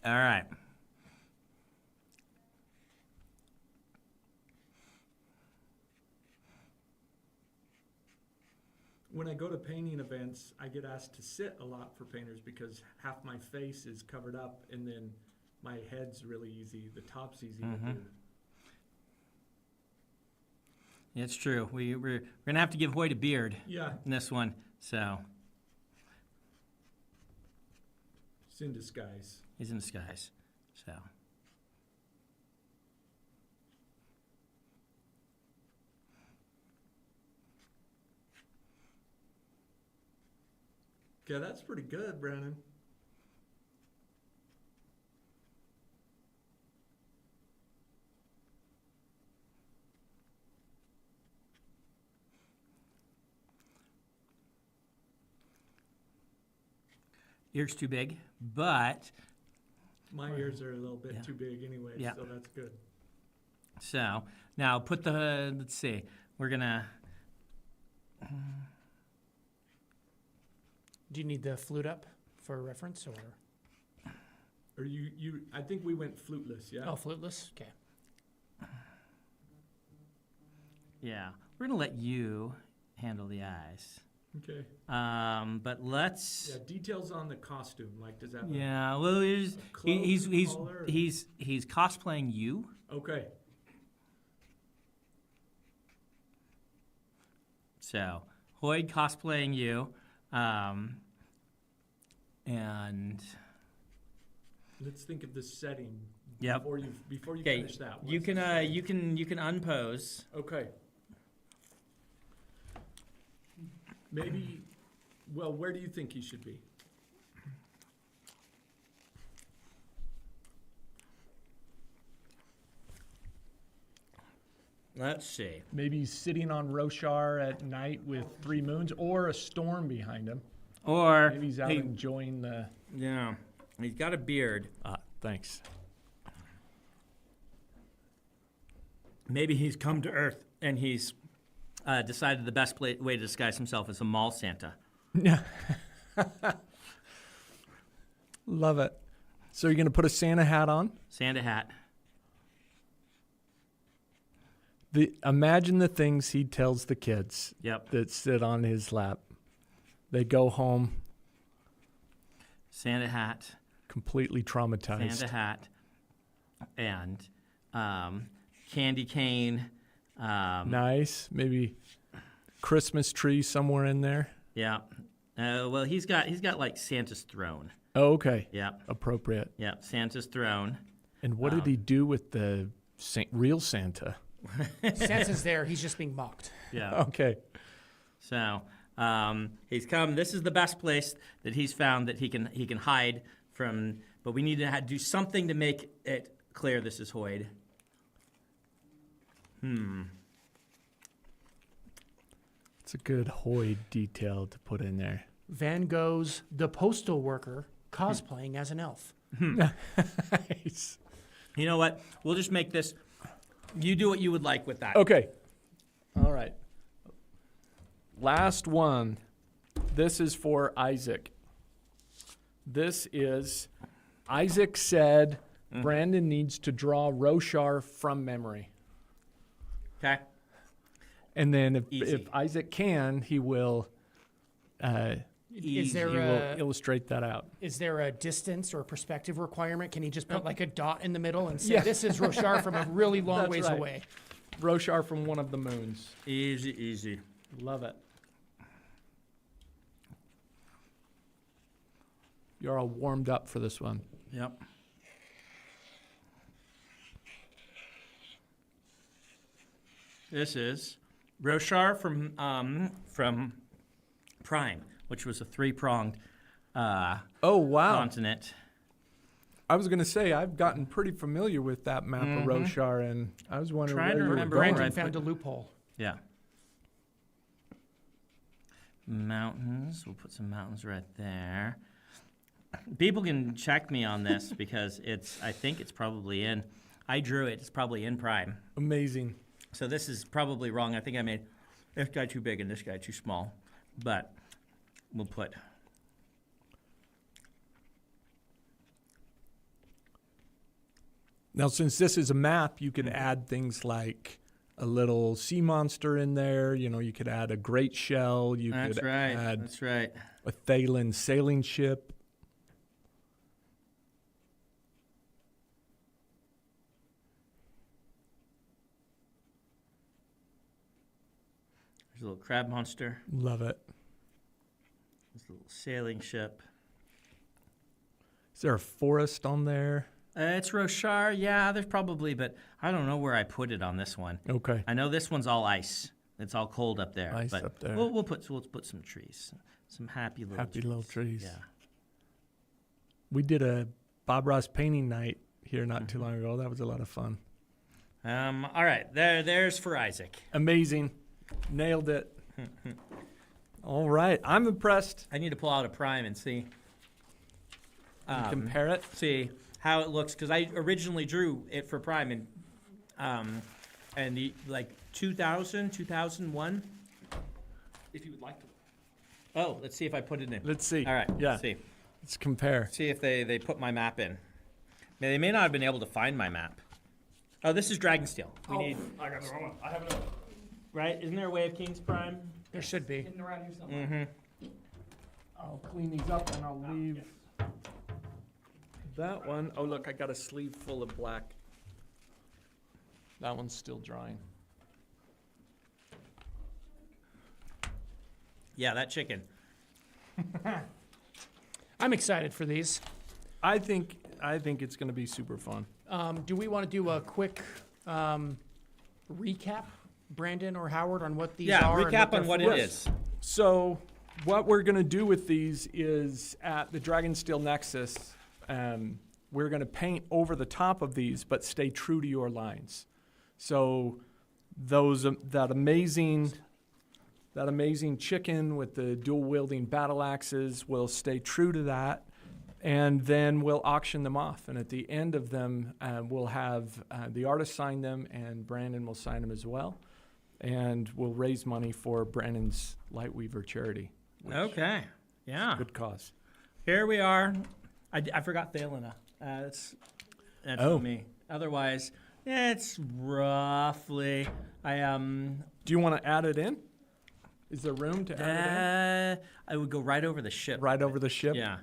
All right. when I go to painting events, I get asked to sit a lot for painters because half my face is covered up and then my head's really easy. The top's easy to do. It's true. We're gonna have to give Hoyt a beard Yeah, in this one. So it's in disguise. he's in disguise. So Okay, that's pretty good, Brandon. ears too big, but My ears are a little bit Yeah. too big anyway, Yeah. so that's good. so now put the. Let's see. We're gonna. Do you need the flute up for reference or? Or I think we went fluteless, yeah? Oh, fluteless? Okay. Yeah, we're gonna let you handle the eyes. Okay. But let's. Yeah, details on the costume, like does that Yeah, well, he's cloak, he's collar? he's cosplaying you. Okay. So Hoyd cosplaying you, and Let's think of the setting Yep. before you okay, finish that. you What's can the- you can unpose. Okay. Maybe, well, where do you think he should be? Let's see. Maybe he's sitting on Roshar at night with 3 moons or a storm behind him. Or Maybe he's out he- enjoying the... yeah, he's got a beard. Thanks. Maybe he's come to Earth and he's decided the best way to disguise himself is a mall Santa. Yeah. Love it. So you're going to put a Santa hat on? Santa hat. Imagine the things he tells the kids Yep. that sit on his lap. They go home Santa completely traumatized. hat, and candy cane. Nice. Maybe Christmas tree somewhere in there. Yeah. Well, he's got like Santa's throne. Oh, okay. Yep. Appropriate. Yep. Santa's throne. And what did he do with the real Santa? Santa's there. He's just being mocked. Yeah. Okay. So he's come. This is the best place that he's found that he can hide from. But we need to do something to make it clear this is Hoyd. It's a good Hoyd detail to put in there. Van Gogh's The Postal Worker cosplaying as an elf. Nice. You know what? We'll just make this. You do what you would like with that. Okay. All right. Last one. This is for Isaac. This is Isaac said Brandon needs to draw Roshar from memory. Okay. And then Easy. if Isaac can, he will Is there he will a, illustrate that out. is there a distance or perspective requirement? Can he just put like a dot in the middle and say, Yeah. this is Roshar from a really long That's ways right. away? Roshar from one of the moons. Easy. Love it. You're all warmed up for this one. Yep. This is Roshar from Prime, which was a 3-pronged Oh, wow. continent. I was going to say, I've gotten pretty familiar with that map of Roshar, and I was wondering Trying where to you were remember going. where Brandon I found a put- loophole. Yeah. Mountains. We'll put some mountains right there. People can check me on this because I think it's probably in. I drew it. It's probably in Prime. Amazing. So this is probably wrong. I think I made this guy too big and this guy too small. But we'll put. Now, since this is a map, you can add things like a little sea monster in there. You know, you could add a great shell. You That's could right. add That's right. a Thalen sailing ship. There's a little crab monster. Love it. There's a little sailing ship. Is there a forest on there? It's Roshar. Yeah, there's probably, but I don't know where I put it on this one. Okay. I know this one's all ice. It's all cold up there. Ice but up there. We'll put some trees, some happy little trees. trees. Yeah. We did a Bob Ross painting night here not too long ago. That was a lot of fun. All right. There's for Isaac. Amazing. Nailed it. All right. I'm impressed. I need to pull out a prime and see. Compare it. See how it looks, because I originally drew it for prime and like 2000, 2001. If you would like to. Oh, let's see if I put it in. Let's see. All right. Yeah. Let's see. Let's compare. See if they put my map in. They may not have been able to find my map. Oh, this is Dragonsteel. We need, I got the wrong one. I have another one. right? Isn't there a way of King's Prime? There should be. Hidden around here somewhere. Mm-hmm. I'll clean these up and I'll leave that one. Oh, look, I got a sleeve full of black. That one's still drying. Yeah, that chicken. I'm excited for these. I think it's going to be super fun. Do we want to do a quick recap, Brandon or Howard, on what these Yeah, are? and recap they're on what for? it is. So what we're going to do with these is at the Dragonsteel Nexus, we're going to paint over the top of these, but stay true to your lines. So that amazing chicken with the dual wielding battle axes will stay true to that, and then we'll auction them off. And at the end of them, we'll have the artist sign them, and Brandon will sign them as well. And we'll raise money for Brandon's Lightweaver charity. Okay. Yeah. Good cause. Here we are. I forgot Thalena. That's Oh. on me. Otherwise, it's roughly. Do you want to add it in? Is there room to add it I would go right over the ship. in? Right over the ship? Yeah.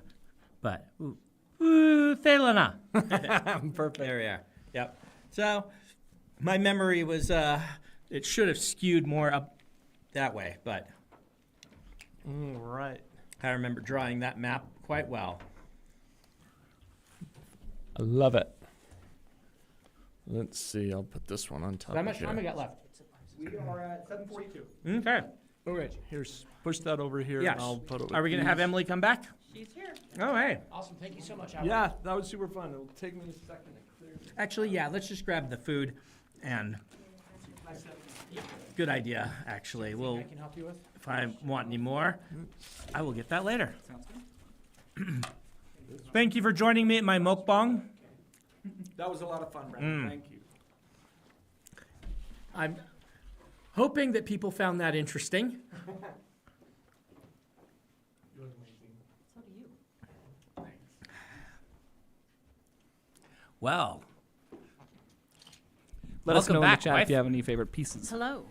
But ooh, Thalena. Perfect. There we are. Yep. So my memory was it should have skewed more up that way, but Right. I remember drawing that map quite well. I love it. Let's see. I'll put this one on top. How much of time we here. got left? We are at 7:42. Okay. Okay. Here's push that over here. Yes. And I'll put it. Are we going to have Emily come back? She's here. Oh, hey. Awesome. Thank you so much, Howard. Yeah, that was super fun. It'll take me a second to clear this. Actually, yeah, let's just grab the food and good idea, actually. We'll, I can help you with. if I want any more, I will get that later. Sounds good. Thank you for joining me at my mukbang. That was a lot of fun, Brandon. Thank you. I'm hoping that people found that interesting. So do you. Well, Let us Welcome know in the back, chat wife. if you have any favorite pieces. Hello.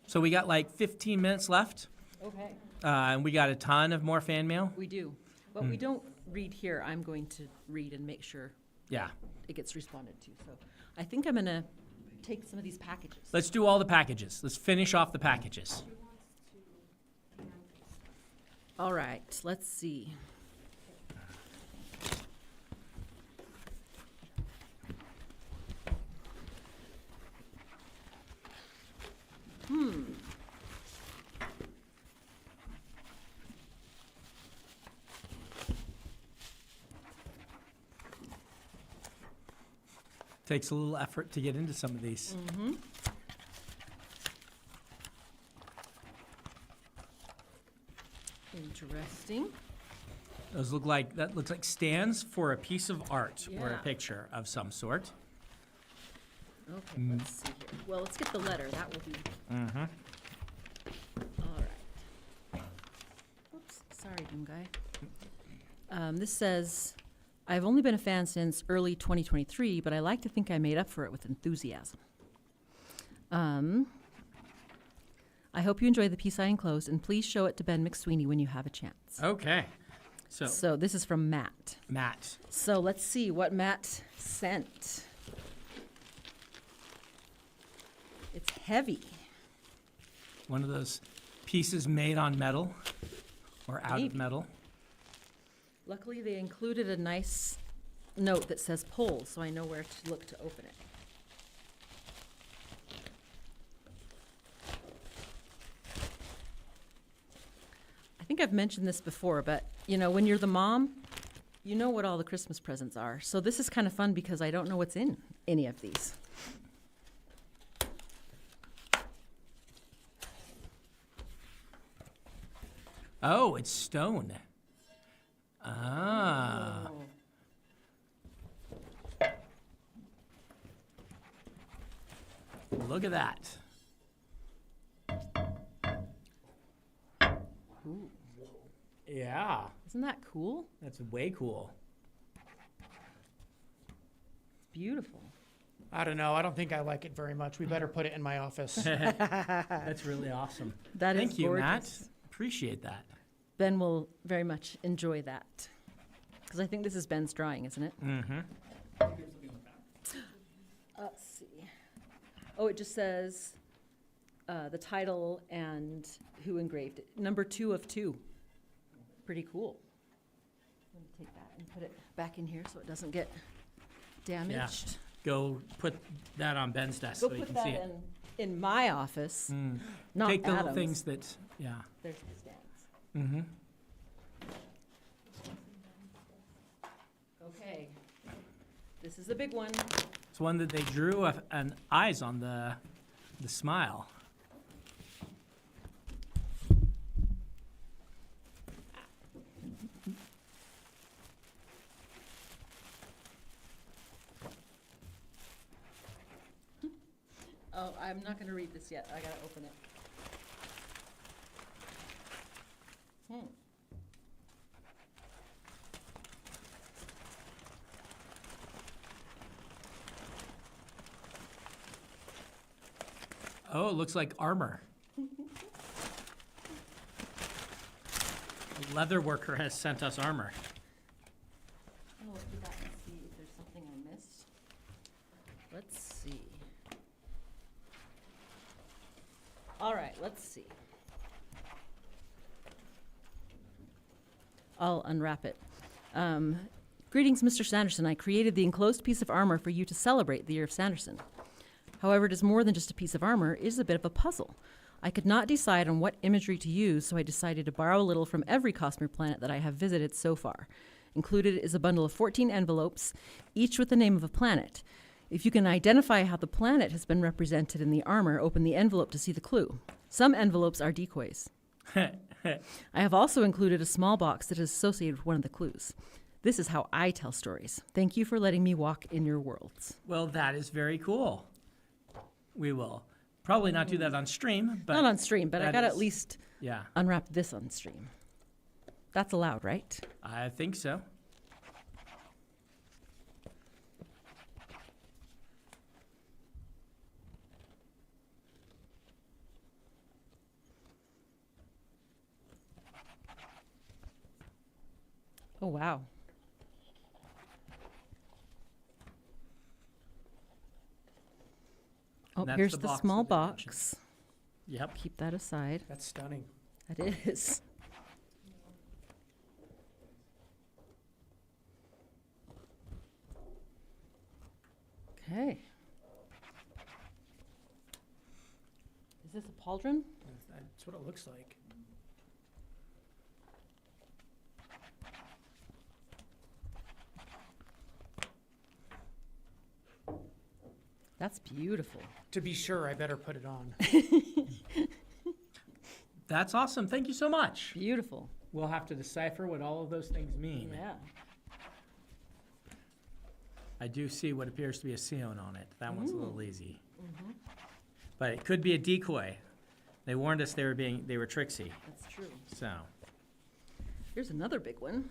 so we got like 15 minutes left, Okay. and we got a ton of more fan mail. We do. But we don't read here. I'm going to read and make sure Yeah. it gets responded to. So I think I'm going to take some of these packages. Let's do all the packages. Let's finish off the packages. All right. Let's see. Takes a little effort to get into some of these. Interesting. Those look like that looks like stands for a piece of art or a Yeah. picture of some sort. Okay, let's see here. Well, let's get the letter. That will be. Mm-hmm. All right. Oops, sorry, Doom Guy. This says, I've only been a fan since early 2023, but I like to think I made up for it with enthusiasm. I hope you enjoy the piece I enclosed, and please show it to Ben McSweeney when you have a chance. Okay. So, So this is from Matt. Matt. So let's see what Matt sent. It's heavy. One of those pieces made on metal or out of Maybe. metal. Luckily, they included a nice note that says pull, so I know where to look to open it. I think I've mentioned this before, but you know, when you're the mom, you know what all the Christmas presents are. So this is kind of fun because I don't know what's in any of these. Oh, it's stone. Ah. Look at that. Yeah, Isn't that cool? that's way cool. It's beautiful. I don't know. I don't think I like it very much. We better put it in my office. That's really awesome. That is Thank you, Matt. gorgeous. Appreciate that. Ben will very much enjoy that. Because I think this is Ben's drawing, isn't it? Mm-hmm. Let's see. Oh, it just says the title and who engraved it. Number 2 of 2. Pretty cool. Let me take that and put it back in here so it doesn't get damaged. Go put that on Ben's desk Go so you put can see that it. in my office, not Take the little Adam's. things that, yeah. There's the stands. Mm-hmm. Okay. This is a big one. It's one that they drew an eyes on the smile. Oh, I'm not going to read this yet. I got to open it. Oh, it looks like armor. A leather worker has sent us armor. I'll look at that and see if there's something I missed. Let's see. All right, let's see. I'll unwrap it. Greetings, Mr. Sanderson. I created the enclosed piece of armor for you to celebrate the year of Sanderson. However, it is more than just a piece of armor. It is a bit of a puzzle. I could not decide on what imagery to use, so I decided to borrow a little from every Cosmere planet that I have visited so far. Included is a bundle of 14 envelopes, each with the name of a planet. If you can identify how the planet has been represented in the armor, open the envelope to see the clue. Some envelopes are decoys. I have also included a small box that is associated with one of the clues. This is how I tell stories. Thank you for letting me walk in your worlds. Well, that is very cool. We will probably not do that on stream, but Not on stream, but I that got to is- at least yeah, unwrap this on stream. That's allowed, right? I think so. Oh, wow. Oh, That's here's the the box small that they mentioned. box. Yep. Keep that aside. That's stunning. That is. Okay. Is this a pauldron? That's what it looks like. That's beautiful. To be sure, I better put it on. That's awesome. Thank you so much. Beautiful. We'll have to decipher what all of those things mean. Yeah. I do see what appears to be a Sion on it. That one's a little easy. But it could be a decoy. They warned us they were tricksy. That's true. So, Here's another big one.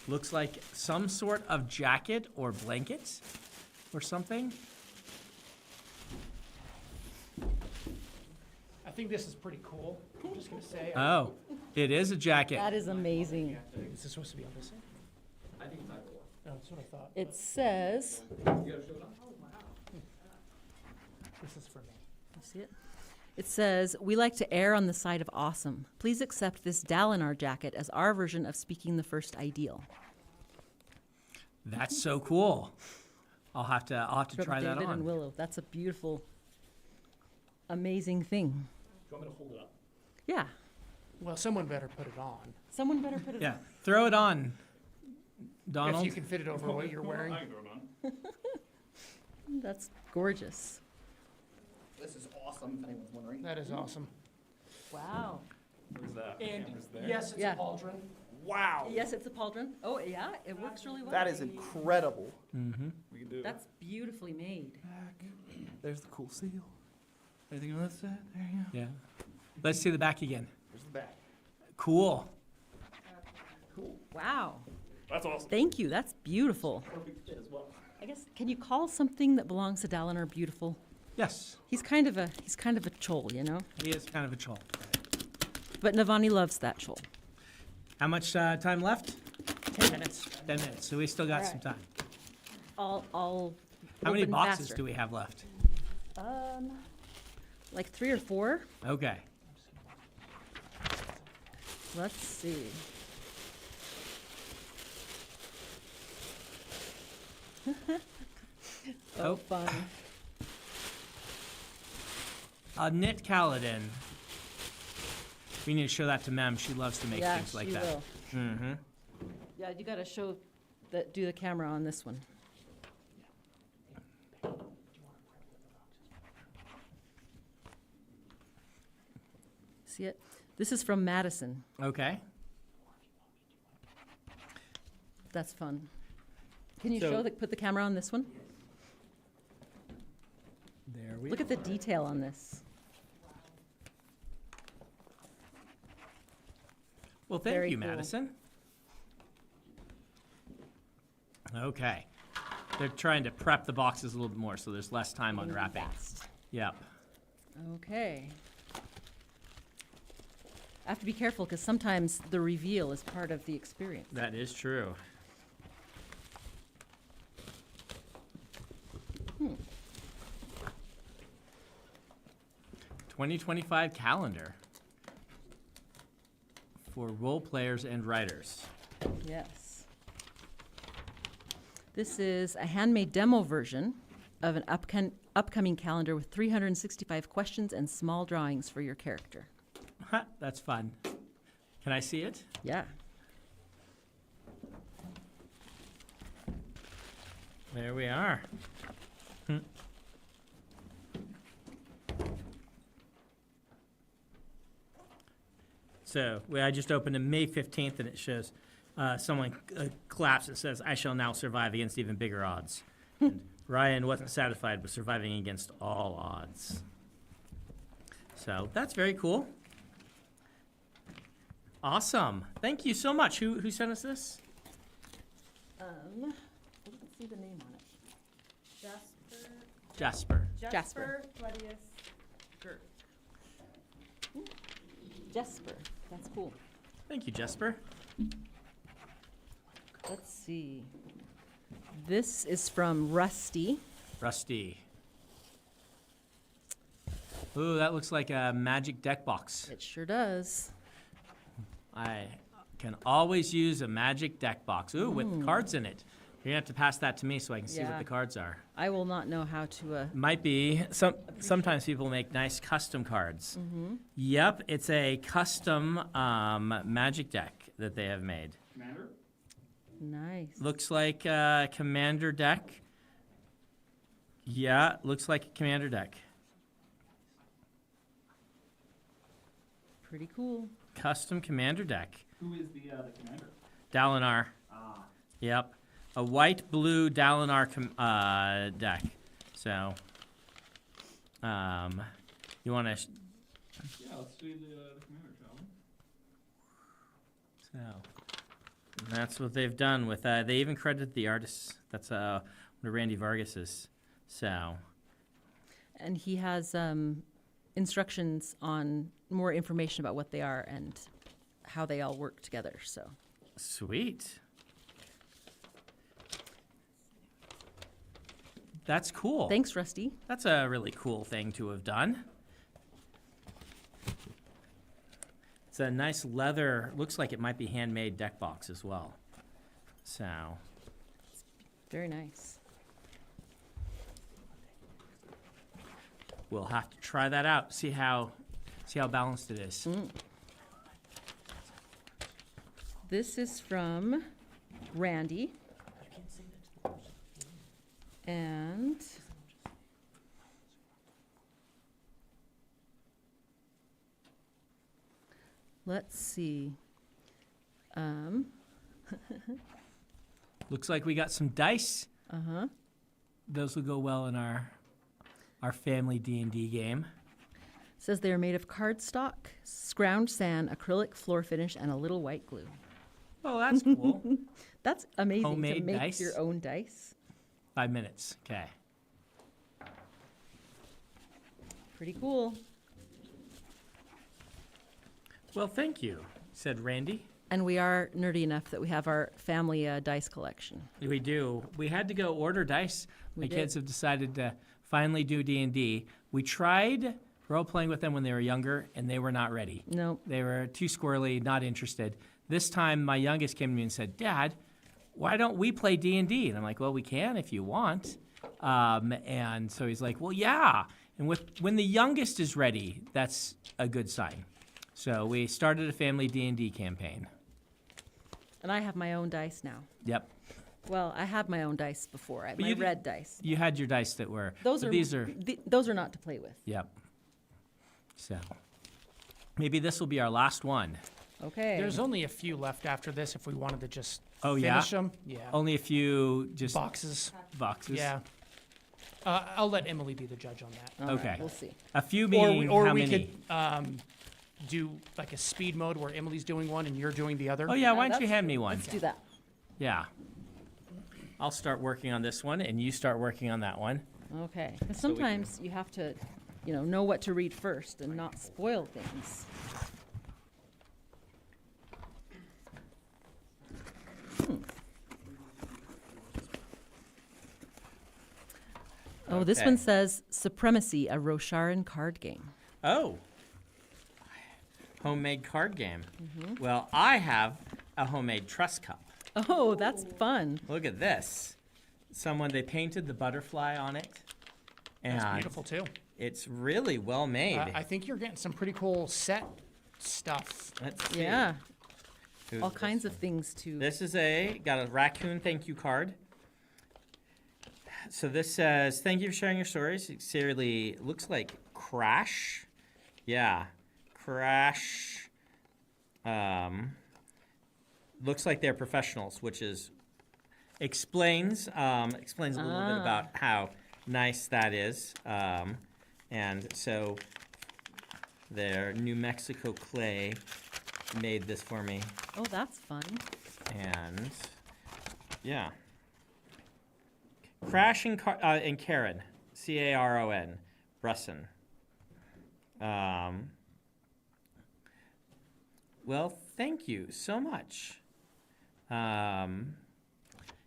Looks like some sort of jacket or blanket or something. I think this is pretty cool. I'm just gonna say. Oh, it is a jacket. That is amazing. Is this supposed to be on this side? I think it's either or. No, that's what I thought. It says, This is for me. you see it? It says, we like to err on the side of awesome. Please accept this Dalinar jacket as our version of speaking the first ideal. That's so cool. I'll have to From try that David and on. Willow. That's a beautiful, amazing thing. Do you want me to hold it up? Yeah. Well, someone better put it on. Someone better put it Yeah, on. throw it on, Donald. If you can fit it over what you're wearing. I can throw it on. That's gorgeous. This is awesome, if anyone's wondering. That is awesome. Wow. What is that? And Camera's there. yes, it's Yeah. a pauldron. Wow. Yes, it's a pauldron. Oh, yeah, it works really well. That is incredible. Mm-hmm. We can do it. That's beautifully made. There's the cool seal. Everything on this side. There you go. Yeah. Let's see the back again. There's the back. Cool. Cool. Wow. That's awesome. Thank you. That's beautiful. Perfect fit as well. I guess, can you call something that belongs to Dalinar beautiful? Yes, He's kind of a chol, you know? he is kind of a troll. But Navani loves that chol. How much time left? 10 minutes. 10 minutes, so we still got some time. I'll How many open boxes faster. do we have left? Like 3 or 4. Okay. Let's see. Oh. Fun. Knit Kaladin. We need to show that to Mem. She loves to make Yeah, things like she that. will. Mm-hmm. Yeah, you gotta do the camera on this one. See it? This is from Madison. Okay. That's fun. Can you So- put the camera on this one? There we Look at the detail on this. Well, thank Very you, cool. Madison. Okay. They're trying to prep the boxes a little bit more, so there's less time unwrapping. Fast. Yep. Okay. I have to be careful because sometimes the reveal is part of the experience. That is true. Hmm. 2025 calendar for role players and writers. Yes. This is a handmade demo version of an upcoming calendar with 365 questions and small drawings for your character. That's fun. Can I see it? Yeah. There we are. So I just opened a May 15th, and it shows someone claps and says, "I shall now survive against even bigger odds." And Ryan wasn't satisfied with surviving against all odds. So that's very cool. Awesome. Thank you so much. Who sent us this? I didn't see the name on it. Jasper. Jasper. Claudius. Jasper. That's cool. Thank you, Jasper. Let's see. This is from Rusty. Rusty. Ooh, that looks like a magic deck box. It sure does. I can always use a magic deck box. Ooh, with cards in it. You're gonna have to pass that to me so I can see what Yeah. the cards are. I will not know how to. Might be. Sometimes people make nice custom cards. Yep, it's a custom magic deck that they have made. Commander? Nice. Looks like a commander deck. Yeah, looks like a commander deck. Pretty cool. Custom commander deck. Who is the commander? Dalinar. Ah. Yep. A white-blue Dalinar deck. So, you want to... Yeah, let's do the commander, shall we? So, That's what they've done with. They even credited the artists. That's one of Randy Vargas's. So. And he has instructions on more information about what they are and how they all work together. So Sweet. That's cool. thanks, Rusty. That's a really cool thing to have done. It's a nice leather, looks like it might be handmade deck box as well. So, Very nice. we'll have to try that out, see how balanced it is. This is from Randy. And let's see. Looks like we got some dice. Uh-huh. Those will go well in our family D&D game. Says they are made of cardstock, scrounged sand, acrylic floor finish, and a little white glue. Oh, that's cool. That's amazing to Homemade make dice? your own dice. 5 minutes. Okay. Pretty cool. Well, thank you, said Randy. And we are nerdy enough that we have our family dice collection. We do. We had to go order dice. My We did. kids have decided to finally do D&D. We tried role-playing with them when they were younger, and they were not ready. No, They were too squirrely, not interested. This time, my youngest came to me and said, Dad, why don't we play D&D? And I'm like, well, we can if you want. And so he's like, well, yeah. And when the youngest is ready, that's a good sign. So we started a family D&D campaign. and I have my own dice now. Yep. Well, I had my own dice before. I had But my you did- red dice. You had your dice that were. Those but are these are. those are not to play with. Yep. So maybe this will be our last one. Okay. There's only a few left after this if we wanted to just Oh, yeah? finish them. Yeah. Only a few just Boxes. boxes. Yeah. I'll let Emily be the judge on that. All right, Okay. we'll see. A few Or meaning we, or how we many? could do like a speed mode where Emily's doing one and you're doing the other. Oh yeah, why don't you That's- hand me one? Let's do that. Yeah. I'll start working on this one, and you start working on that one. Okay. 'Cause So we can- sometimes you have to, know what to read first and not spoil things. Oh, this Okay. one says Supremacy, a Rosharan card game. Oh. Homemade card game. Mm-hmm. Well, I have a homemade trust cup. Oh, that's fun. Look at this. They painted the butterfly on it. And That's beautiful too. it's really well made. I think you're getting some pretty cool set stuff. Let's see. Yeah. Who's All this kinds one? of things to. This is got a raccoon thank you card. So this says, thank you for sharing your stories. It sincerely looks like Crash. Yeah, Crash. Looks like they're professionals, which explains a little bit about how nice that is. And so their New Mexico clay made this for me. Oh, that's fun. And yeah. Crash and Karen, Caron, Brusson. Well, thank you so much.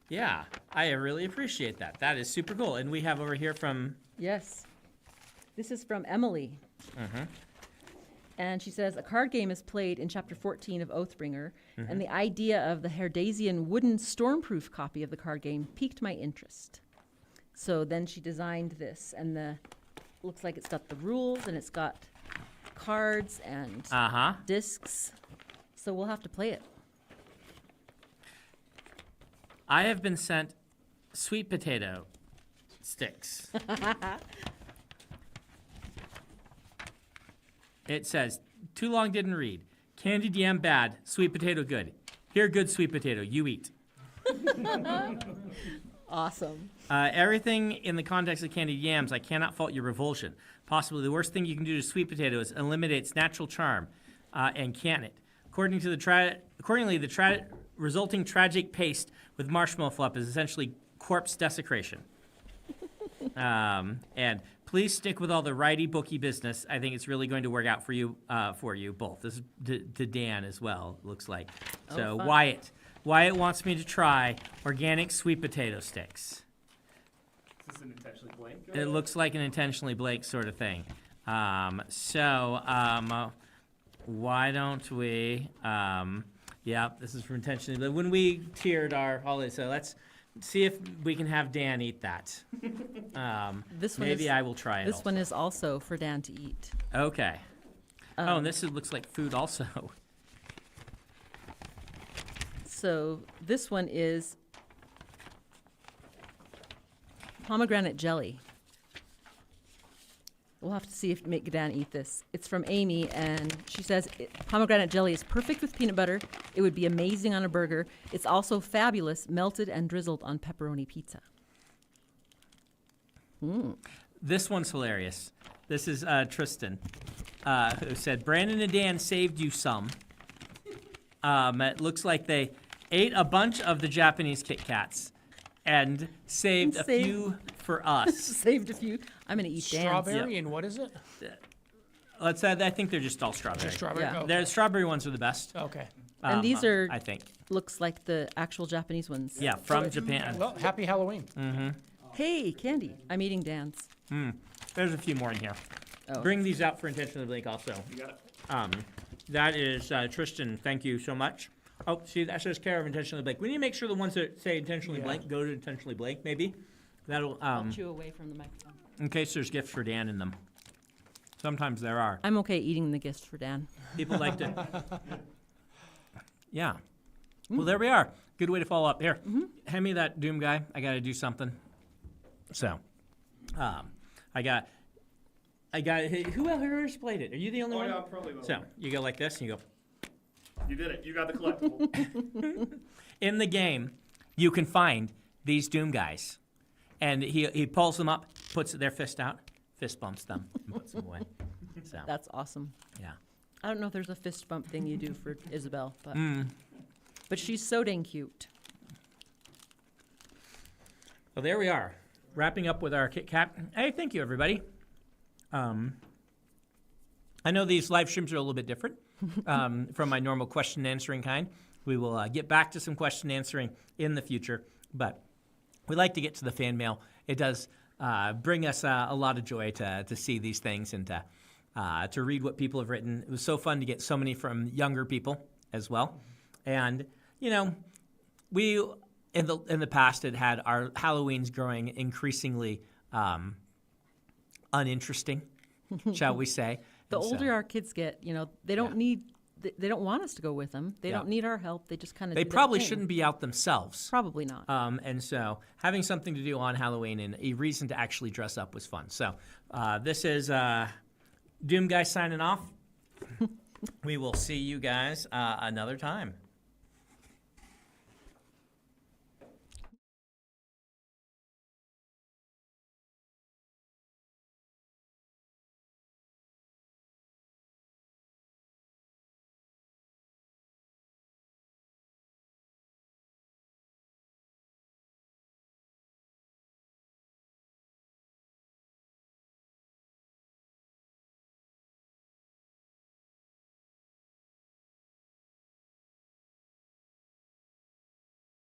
Yeah, I really appreciate that. That is super cool. And we have over here from. Yes. This is from Emily. Mm-hmm. And she says, a card game is played in Chapter 14 of Oathbringer, and the idea of the Herdasian wooden stormproof copy of the card game piqued my interest. So then she designed this, and looks like it's got the rules, and it's got cards and discs. So we'll have to play it. I have been sent sweet potato sticks. It says, too long didn't read. Candied yam bad, sweet potato good. Here, good sweet potato, you eat. Awesome. Everything in the context of candied yams, I cannot fault your revulsion. Possibly the worst thing you can do to sweet potato is eliminate its natural charm and can it. Accordingly, the resulting tragic paste with marshmallow fluff is essentially corpse desecration. And please stick with all the righty bookie business. I think it's really going to work out for you both. This is to Dan as well, it looks like. So fun. Wyatt wants me to try organic sweet potato sticks. Is this an intentionally blank? It looks like an intentionally blank sort of thing. Why don't we? Yeah, this is for intentionally. When we tiered our holiday, so let's see if we can have Dan eat that. This one Maybe is, I will try it. This one is also for Dan to eat. Okay. And this looks like food also. So this one is pomegranate jelly. We'll have to see if make Dan eat this. It's from Amy, and she says pomegranate jelly is perfect with peanut butter. It would be amazing on a burger. It's also fabulous, melted and drizzled on pepperoni pizza. This one's hilarious. This is Tristan, who said, Brandon and Dan saved you some. It looks like they ate a bunch of the Japanese Kit Kats and saved a few for us. Saved a few. I'm going to eat Dan's. Strawberry and what is it? I think they're just all strawberry. Just strawberry. Yeah. Oh, The strawberry ones are the best. okay. And these are, I think. looks like the actual Japanese ones. Yeah, from Japan. Well, happy Halloween. Hey, candy. I'm eating Dan's. There's a few more in here. Oh. Bring these out for intentionally blank also. You got it. That is Tristan. Thank you so much. Oh, see, that says care of intentionally blank. We need to make sure the ones that say intentionally blank go to intentionally blank, maybe. That'll, I'll chew away from the microphone. in case there's gifts for Dan in them. Sometimes there are. I'm okay eating the gifts for Dan. People like to. Yeah. Well, there we are. Good way to follow up. Here, hand me that Doom guy. I got to do something. So, I got. Who else played it? Are you the only one? Yeah, probably will. So you go like this, and you go. You did it. You got the collectible. In the game, you can find these Doom guys, and he pulls them up, puts their fist out, fist bumps them, and puts them away. So That's awesome. yeah. I don't know if there's a fist bump thing you do for Isabel, but she's so dang cute. Well, there we are, wrapping up with our Kit Kat. Hey, thank you, everybody. I know these live streams are a little bit different from my normal question and answering kind. We will get back to some question answering in the future, but we like to get to the fan mail. It does bring us a lot of joy to see these things and to read what people have written. It was so fun to get so many from younger people as well. And, you know, we in the past had our Halloweens growing increasingly uninteresting, shall we say. The And so older our kids get, you know, they don't need, they don't want us to go with them. They Yeah. don't need our help. They just kind of they probably shouldn't be out themselves. Probably not. And so having something to do on Halloween and a reason to actually dress up was fun. So this is Doom Guy signing off. We will see you guys another time.